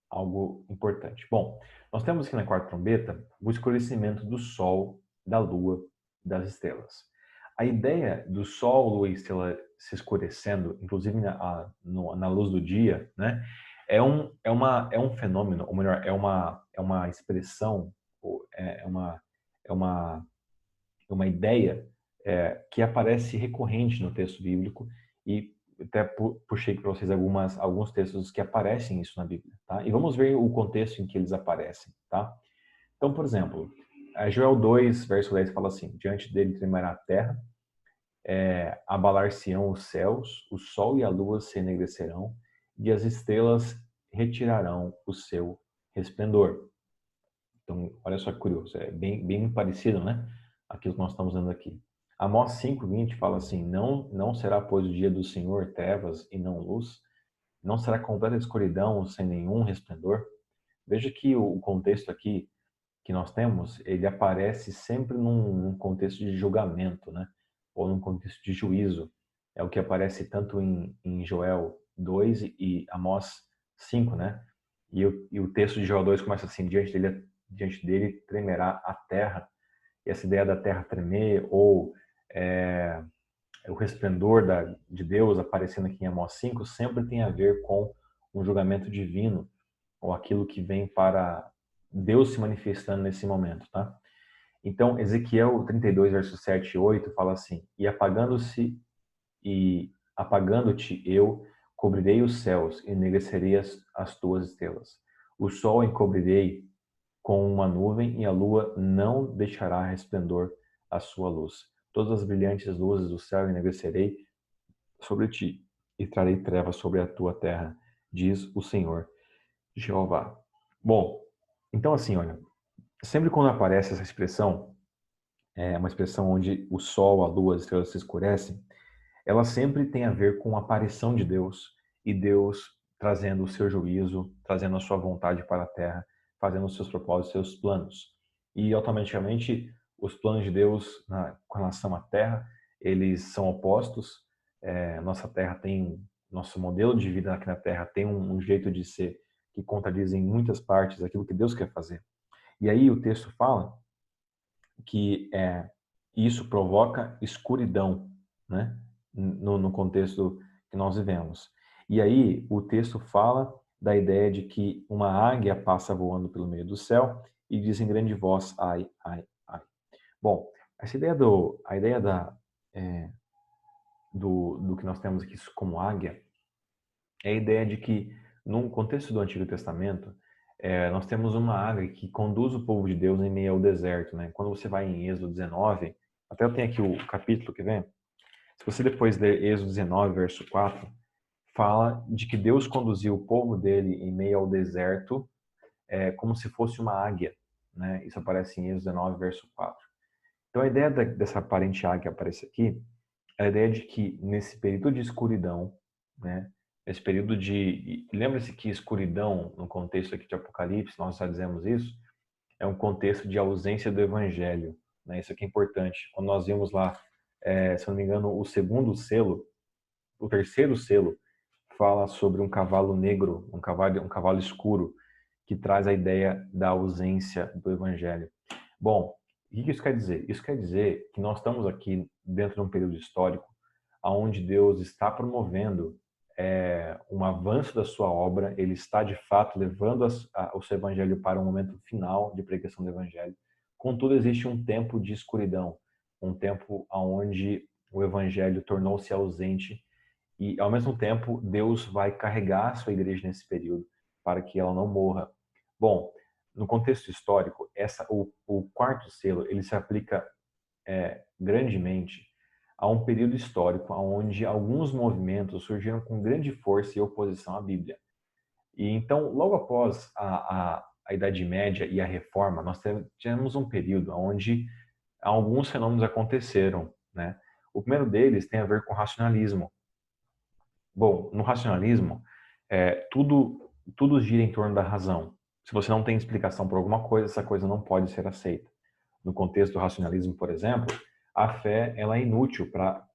[SPEAKER 1] algo importante. Bom, nós temos aqui na quarta trombeta o escurecimento do sol, da lua e das estrelas. A ideia do sol, lua e estrela se escurecendo, inclusive na luz do dia, né, é um fenômeno, ou melhor, é uma expressão, é uma, uma ideia que aparece recorrente no texto bíblico e até puxei para vocês alguns textos que aparecem isso na Bíblia, tá? E vamos ver o contexto em que eles aparecem, tá? Então, por exemplo, Joel 2, verso 10 fala assim: Diante dele tremerá a terra, abalar-se-ão os céus, o sol e a lua se enegrecerão, e as estrelas retirarão o seu resplendor. Então, olha só que curioso, é bem parecido, né? Aquilo que nós estamos vendo aqui. Amós 5:20 fala assim: não será, pois, o dia do Senhor trevas e não luz? Não será completa escuridão sem nenhum resplendor? Veja que o contexto aqui que nós temos, ele aparece sempre num contexto de julgamento, né? Ou num contexto de juízo. É o que aparece tanto em Joel 2 e Amós 5, né? E o texto de Joel 2 começa assim: diante dele tremerá a terra. E essa ideia da terra tremer, ou é, o resplendor de Deus aparecendo aqui em Amós 5, sempre tem a ver com um julgamento divino, ou aquilo que vem para Deus se manifestando nesse momento, tá? Então, Ezequiel 32, versos 7 e 8 fala assim: e apagando-te eu cobrirei os céus e enegrecerei as tuas estrelas. O sol encobrirei com uma nuvem e a lua não deixará resplendor a sua luz. Todas as brilhantes luzes do céu enegrecerei sobre ti e trarei trevas sobre a tua terra, diz o Senhor Jeová. Bom, então assim, olha, sempre quando aparece essa expressão, é uma expressão onde o sol, a lua, as estrelas se escurecem, ela sempre tem a ver com a aparição de Deus e Deus trazendo o seu juízo, trazendo a sua vontade para a terra, fazendo os seus propósitos, seus planos. E automaticamente os planos de Deus com relação à terra, eles são opostos. Nossa terra tem, nosso modelo de vida aqui na terra tem um jeito de ser que contradiz em muitas partes aquilo que Deus quer fazer. E aí o texto fala que isso provoca escuridão, né? No contexto que nós vivemos. E aí o texto fala da ideia de que uma águia passa voando pelo meio do céu e diz em grande voz: ai, ai, ai. Bom, essa ideia a ideia é, do que nós temos aqui como águia é a ideia de que, no contexto do Antigo Testamento, nós temos uma águia que conduz o povo de Deus em meio ao deserto, né? Quando você vai em Êxodo 19, até eu tenho aqui o capítulo que vem, se você depois ler Êxodo 19, verso 4, fala de que Deus conduziu o povo dele em meio ao deserto como se fosse uma águia, né? Isso aparece em Êxodo 19, verso 4. Então a ideia dessa aparente águia que aparece aqui é a ideia de que nesse período de escuridão, né? Esse período de... Lembre-se que escuridão, no contexto aqui de Apocalipse, nós já dizemos isso, é um contexto de ausência do evangelho, né? Isso aqui é importante. Quando nós vimos lá, se não me engano, o segundo selo, o terceiro selo, fala sobre um cavalo negro, um cavalo escuro, que traz a ideia da ausência do evangelho. Bom, que isso quer dizer? Isso quer dizer que nós estamos aqui dentro de um período histórico onde Deus está promovendo um avanço da sua obra, ele está de fato levando o seu evangelho para um momento final de pregação do evangelho. Contudo, existe um tempo de escuridão, um tempo onde o evangelho tornou-se ausente e, ao mesmo tempo, Deus vai carregar a sua igreja nesse período para que ela não morra. Bom, no contexto histórico, o quarto selo ele se aplica grandemente a um período histórico onde alguns movimentos surgiram com grande força e oposição à Bíblia. E então, logo após a Idade Média e a Reforma, nós tivemos um período onde alguns fenômenos aconteceram, né? O primeiro deles tem a ver com o racionalismo. Bom, no racionalismo, tudo gira em torno da razão. Se você não tem explicação por alguma coisa, essa coisa não pode ser aceita. No contexto do racionalismo, por exemplo, a fé ela é inútil para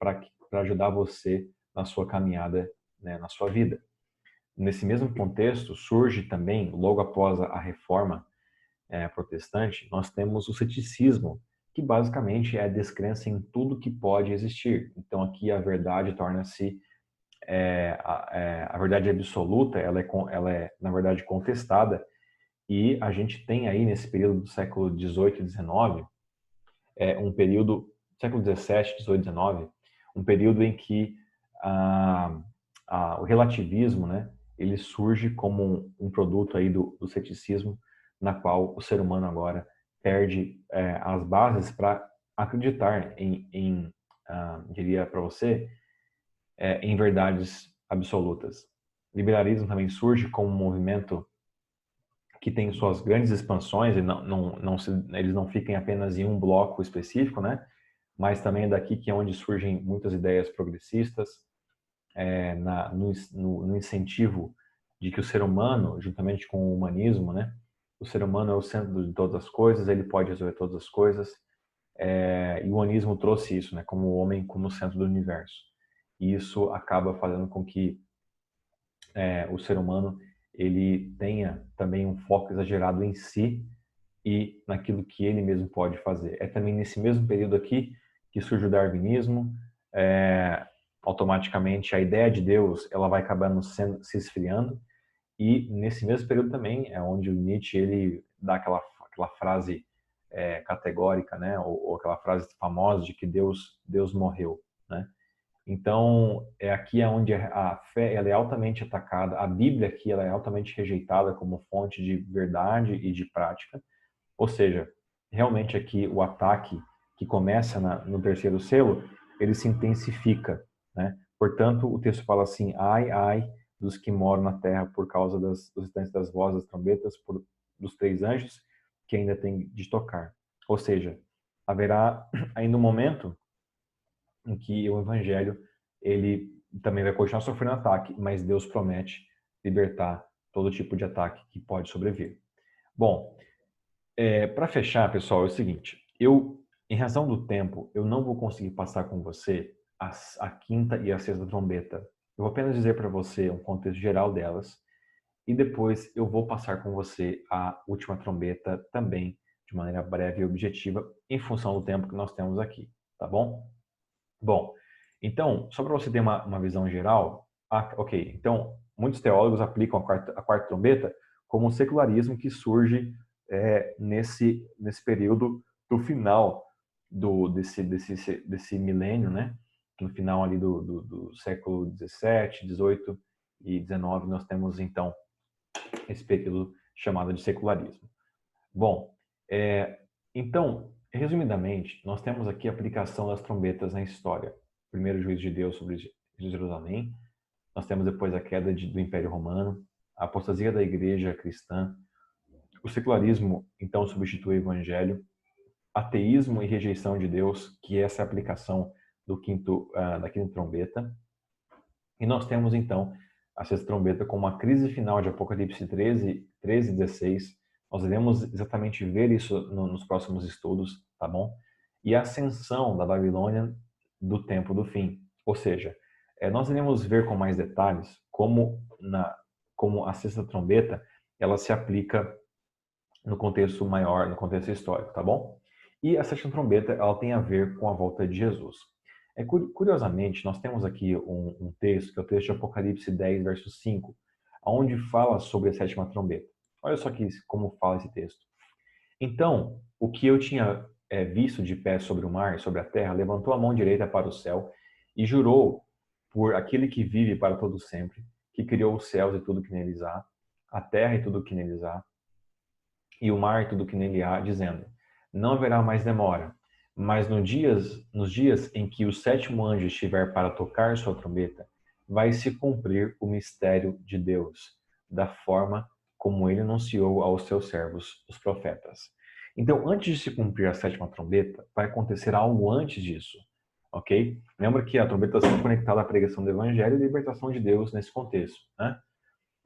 [SPEAKER 1] ajudar você na sua caminhada, né, na sua vida. Nesse mesmo contexto, surge também, logo após a reforma protestante, nós temos o ceticismo, que basicamente é a descrença em tudo que pode existir. Então aqui a verdade torna-se a verdade absoluta, ela é na verdade contestada, e a gente tem aí nesse período do século XVIII e XIX, um período, século XVII, XVIII, XIX, um período em que o relativismo, né, ele surge como um produto aí do ceticismo, na qual o ser humano agora perde as bases para acreditar diria para você, em verdades absolutas. O liberalismo também surge como um movimento que tem suas grandes expansões, e eles não ficam apenas em um bloco específico, né? Mas também é daqui que é onde surgem muitas ideias progressistas, no incentivo de que o ser humano, juntamente com o humanismo, né? O ser humano é o centro de todas as coisas, ele pode resolver todas as coisas, e o humanismo trouxe isso, né? Como o homem como centro do universo. E isso acaba fazendo com que o ser humano ele tenha também um foco exagerado em si e naquilo que ele mesmo pode fazer. É também nesse mesmo período aqui que surge o darwinismo. Automaticamente a ideia de Deus ela vai acabando se esfriando, e nesse mesmo período também é onde o Nietzsche ele dá aquela frase categórica, né, ou aquela frase famosa de que Deus morreu, né? Então, aqui é onde a fé ela é altamente atacada, a Bíblia aqui ela é altamente rejeitada como fonte de verdade e de prática. Ou seja, realmente aqui o ataque que começa no terceiro selo, ele se intensifica, né? Portanto, o texto fala assim: ai, ai dos que moram na terra por causa dos instantes das vozes, das trombetas, dos três anjos que ainda tem de tocar. Ou seja, haverá ainda um momento em que o evangelho ele também vai continuar sofrendo ataque, mas Deus promete libertar todo tipo de ataque que pode sobrevir. Bom, para fechar, pessoal, é o seguinte: em razão do tempo, eu não vou conseguir passar com você a quinta e a sexta trombeta. Eu vou apenas dizer para você um contexto geral delas, e depois eu vou passar com você a última trombeta também, de maneira breve e objetiva, em função do tempo que nós temos aqui, tá bom? Bom, então, só para você ter uma visão geral, ok, então, muitos teólogos aplicam a quarta trombeta como um secularismo que surge nesse período do final desse milênio, né? No final ali do século XVII, XVIII e XIX, nós temos, então, esse período chamado de secularismo. Bom, então, resumidamente, nós temos aqui a aplicação das trombetas na história. Primeiro juízo de Deus sobre Jerusalém, nós temos depois a queda do Império Romano, a apostasia da igreja cristã, o secularismo então substitui o evangelho, ateísmo e rejeição de Deus, que essa é a aplicação da quinta trombeta, e nós temos então a sexta trombeta como a crise final de Apocalipse 13 e 16. Nós iremos exatamente ver isso nos próximos estudos, tá bom? E a ascensão da Babilônia do tempo do fim. Ou seja, nós iremos ver com mais detalhes como a sexta trombeta ela se aplica no contexto maior, no contexto histórico, tá bom? E a sétima trombeta, ela tem a ver com a volta de Jesus. Curiosamente, nós temos aqui um texto, que é o texto de Apocalipse 10, verso 5, onde fala sobre a sétima trombeta. Olha só aqui como fala esse texto. Então, o que eu tinha visto de pé sobre o mar e sobre a terra, levantou a mão direita para o céu e jurou por aquele que vive para todo sempre, que criou os céus e tudo que neles há, a terra e tudo que neles há, e o mar e tudo que nele há, dizendo: não haverá mais demora, mas nos dias em que o sétimo anjo estiver para tocar sua trombeta, vai se cumprir o mistério de Deus, da forma como ele anunciou aos seus servos, os profetas. Então, antes de se cumprir a sétima trombeta, vai acontecer algo antes disso, ok? Lembra que a trombeta está conectada à pregação do evangelho e libertação de Deus nesse contexto, né?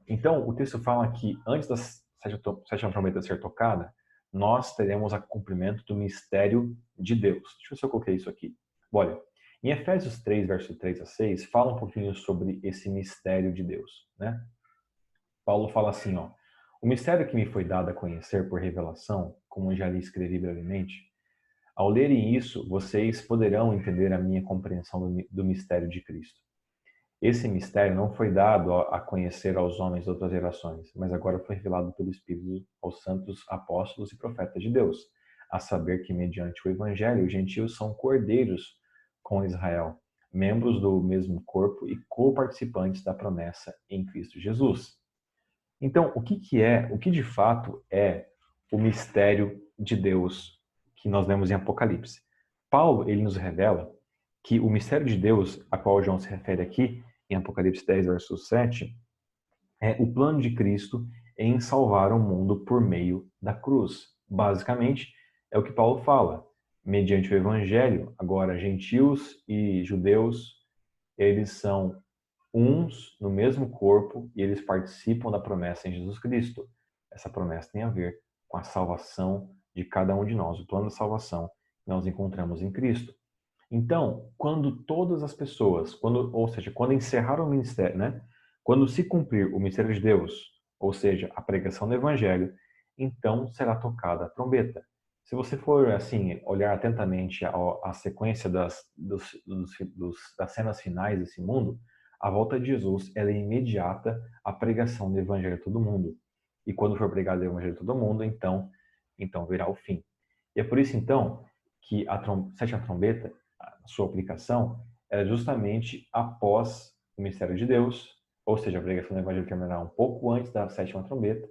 [SPEAKER 1] Então, o texto fala que antes da sétima trombeta ser tocada, nós teremos o cumprimento do mistério de Deus. Deixa eu ver se eu coloquei isso aqui. Olha, em Efésios 3, verso 3 a 6, fala um pouquinho sobre esse mistério de Deus, né? Paulo fala assim, ó: o mistério que me foi dado a conhecer por revelação, como já lhe escrevi brevemente, ao lerem isso, vocês poderão entender a minha compreensão do mistério de Cristo. Esse mistério não foi dado a conhecer aos homens de outras gerações, mas agora foi revelado pelo Espírito aos santos apóstolos e profetas de Deus, a saber que, mediante o Evangelho, os gentios são cordeiros com Israel, membros do mesmo corpo e co-participantes da promessa em Cristo Jesus. Então, o que de fato é o mistério de Deus que nós lemos em Apocalipse? Paulo, ele nos revela que o mistério de Deus, a qual João se refere aqui, em Apocalipse 10, verso 7, é o plano de Cristo em salvar o mundo por meio da cruz. Basicamente, é o que Paulo fala. Mediante o evangelho, agora gentios e judeus, eles são uns no mesmo corpo e eles participam da promessa em Jesus Cristo. Essa promessa tem a ver com a salvação de cada um de nós, o plano de salvação que nós encontramos em Cristo. Então, quando todas as pessoas, ou seja, quando encerrar o ministério, né? Quando se cumprir o mistério de Deus, ou seja, a pregação do evangelho, então será tocada a trombeta. Se você for, assim, olhar atentamente a sequência das cenas finais desse mundo, a volta de Jesus ela é imediata à pregação do evangelho a todo mundo. E quando for pregado o evangelho a todo mundo, então virá o fim. E é por isso, então, que a sétima trombeta, sua aplicação, é justamente após o mistério de Deus, ou seja, a pregação do evangelho terminará um pouco antes da sétima trombeta.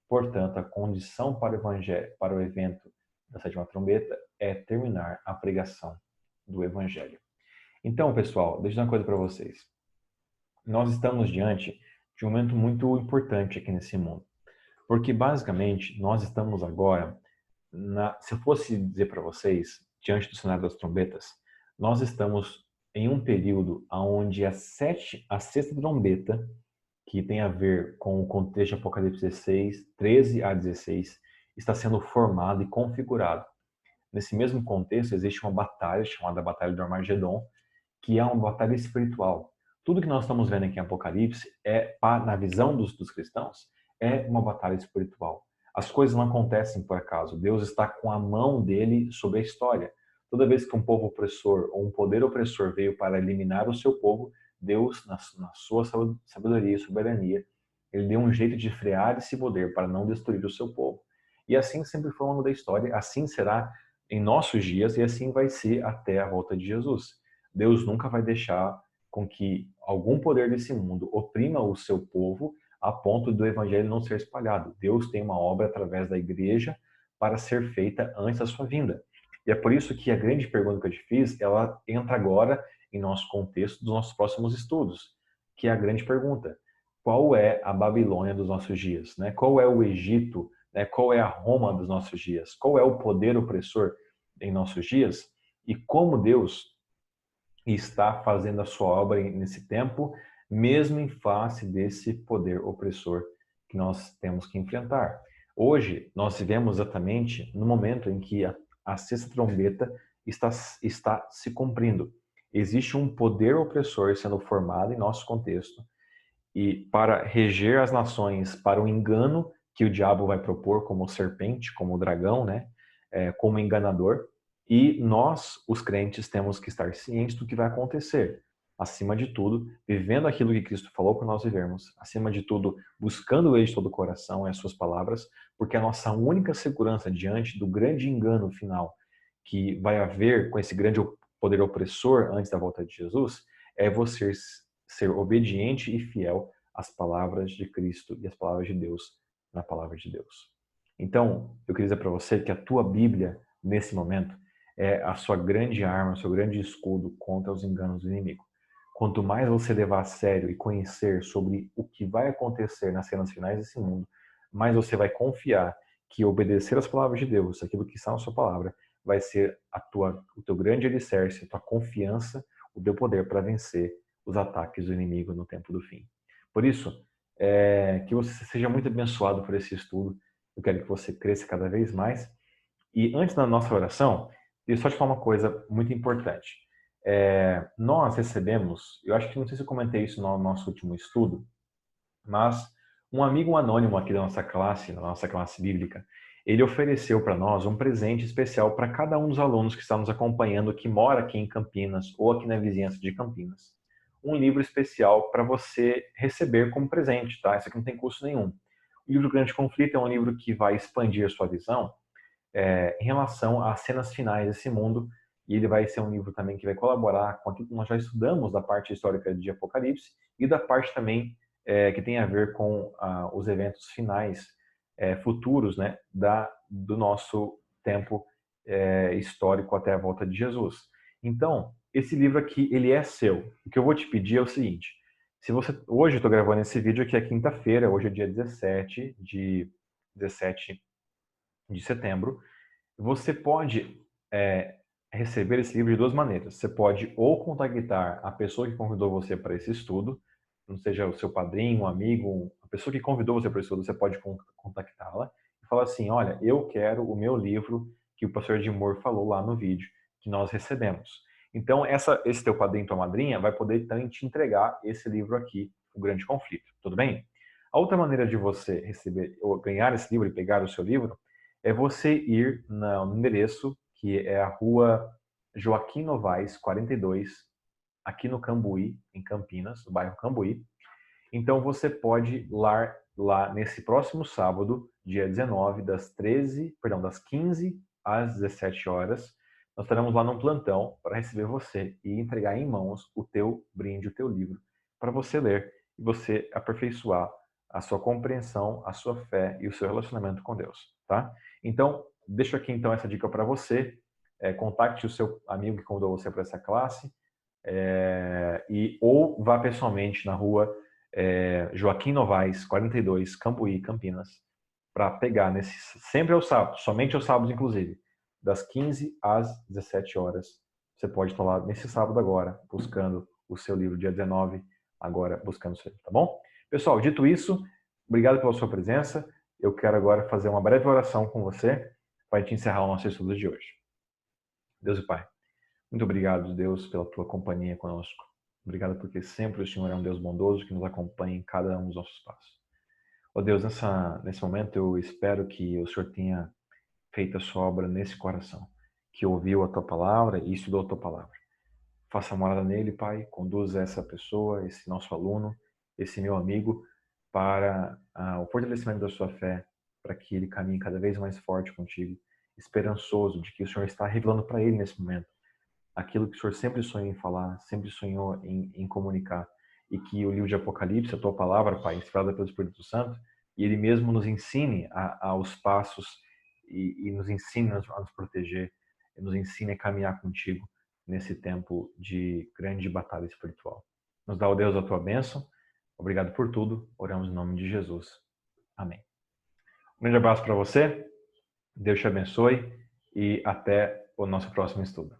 [SPEAKER 1] Portanto, a condição para o evangelho, para o evento da sétima trombeta é terminar a pregação do evangelho. Então, pessoal, deixa eu dizer uma coisa para vocês. Nós estamos diante de um momento muito importante aqui nesse mundo. Porque, basicamente, nós estamos agora, se eu fosse dizer para vocês, diante do cenário das trombetas, nós estamos em um período onde a sexta trombeta, que tem a ver com o contexto de Apocalipse 16, 13 a 16, está sendo formado e configurado. Nesse mesmo contexto, existe uma batalha chamada Batalha do Armagedon, que é uma batalha espiritual. Tudo que nós estamos vendo aqui em Apocalipse, na visão dos cristãos, é uma batalha espiritual. As coisas não acontecem por acaso. Deus está com a mão dele sobre a história. Toda vez que um povo opressor ou um poder opressor veio para eliminar o seu povo, Deus, na sua sabedoria e soberania, ele deu um jeito de frear esse poder para não destruir o seu povo. E assim sempre foi ao longo da história, assim será em nossos dias e assim vai ser até a volta de Jesus. Deus nunca vai deixar com que algum poder desse mundo oprima o seu povo a ponto do evangelho não ser espalhado. Deus tem uma obra através da igreja para ser feita antes da sua vinda. E é por isso que a grande pergunta que eu te fiz, ela entra agora em nosso contexto dos nossos próximos estudos, que é a grande pergunta: qual é a Babilônia dos nossos dias, né? Qual é o Egito, né? Qual é a Roma dos nossos dias? Qual é o poder opressor em nossos dias? E como Deus está fazendo a sua obra nesse tempo, mesmo em face desse poder opressor que nós temos que enfrentar. Hoje, nós vivemos exatamente no momento em que a sexta trombeta está se cumprindo. Existe um poder opressor sendo formado em nosso contexto e para reger as nações para o engano que o diabo vai propor como serpente, como dragão, né? como enganador, e nós, os crentes, temos que estar cientes do que vai acontecer. Acima de tudo, vivendo aquilo que Cristo falou para nós vivermos. Acima de tudo, buscando Ele de todo o coração e as suas palavras, porque a nossa única segurança diante do grande engano final que vai haver com esse grande poder opressor antes da volta de Jesus é você ser obediente e fiel às palavras de Cristo e às palavras de Deus na palavra de Deus. Então, eu queria dizer para você que a tua Bíblia, nesse momento, é a sua grande arma, o seu grande escudo contra os enganos do inimigo. Quanto mais você levar a sério e conhecer sobre o que vai acontecer nas cenas finais desse mundo, mais você vai confiar que obedecer às palavras de Deus, aquilo que está na sua palavra, vai ser o teu grande alicerce, a tua confiança, o teu poder para vencer os ataques do inimigo no tempo do fim. Por isso, que você seja muito abençoado por esse estudo. Eu quero que você cresça cada vez mais. E antes da nossa oração, eu só te falar uma coisa muito importante. Nós recebemos, eu acho que não sei se eu comentei isso no nosso último estudo, mas um amigo anônimo aqui da nossa classe bíblica, ele ofereceu para nós um presente especial para cada um dos alunos que está nos acompanhando, que mora aqui em Campinas ou aqui na vizinhança de Campinas. Um livro especial para você receber como presente, tá? Isso aqui não tem custo nenhum. O livro Grande Conflito é um livro que vai expandir a sua visão em relação às cenas finais desse mundo, e ele vai ser um livro também que vai colaborar com aquilo que nós já estudamos da parte histórica de Apocalipse e da parte também que tem a ver com os eventos finais futuros, né, do nosso tempo histórico até a volta de Jesus. Então, esse livro aqui, ele é seu. O que eu vou te pedir é o seguinte: se você hoje eu estou gravando esse vídeo aqui é quinta-feira, hoje é dia 17 de setembro. Você pode receber esse livro de duas maneiras. Você pode ou contactar a pessoa que convidou você para esse estudo, não seja o seu padrinho, um amigo, a pessoa que convidou você para esse estudo, você pode contactá-la e falar assim: olha, eu quero o meu livro que o pastor Edmur falou lá no vídeo, que nós recebemos. Então, esse teu padrinho, tua madrinha, vai poder também te entregar esse livro aqui, O Grande Conflito. Tudo bem? A outra maneira de você receber ou ganhar esse livro e pegar o seu livro é você ir no endereço, que é a rua Joaquim Novaes, 42, aqui no Cambuí, em Campinas, no bairro Cambuí. Então você pode ir lá nesse próximo sábado, dia 19, das 15 às 17 horas. Nós estaremos lá num plantão para receber você e entregar em mãos o teu brinde, o teu livro, para você ler e você aperfeiçoar a sua compreensão, a sua fé e o seu relacionamento com Deus, tá? Então, deixo aqui então essa dica para você. Contacte o seu amigo que convidou você para essa classe ou vá pessoalmente na rua Joaquim Novaes, 42, Cambuí, Campinas, para pegar sempre aos sábados, somente aos sábados inclusive, das 15 às 17 horas. Você pode estar lá nesse sábado agora, buscando o seu livro, dia 19, agora buscando o seu livro, tá bom? Pessoal, dito isso, obrigado pela sua presença. Eu quero agora fazer uma breve oração com você para a gente encerrar o nosso estudo de hoje. Deus e Pai, muito obrigado, Deus, pela tua companhia conosco. Obrigado porque sempre o Senhor é um Deus bondoso que nos acompanha em cada um dos nossos passos. Ó Deus, nesse momento eu espero que o Senhor tenha feito a sua obra nesse coração, que ouviu a tua palavra e estudou a tua palavra. Faça morada nele, Pai, conduza essa pessoa, esse nosso aluno, esse meu amigo, para o fortalecimento da sua fé, para que ele caminhe cada vez mais forte contigo, esperançoso de que o Senhor está revelando para ele nesse momento aquilo que o Senhor sempre sonhou em falar, sempre sonhou em comunicar, e que o livro de Apocalipse, a tua palavra, Pai, inspirada pelo Espírito Santo, e ele mesmo nos ensine aos passos e nos ensine a nos proteger, e nos ensine a caminhar contigo nesse tempo de grande batalha espiritual. Nos dá, ó Deus, a tua bênção. Obrigado por tudo. Oramos em nome de Jesus. Amém. Um grande abraço para você. Deus te abençoe e até o nosso próximo estudo.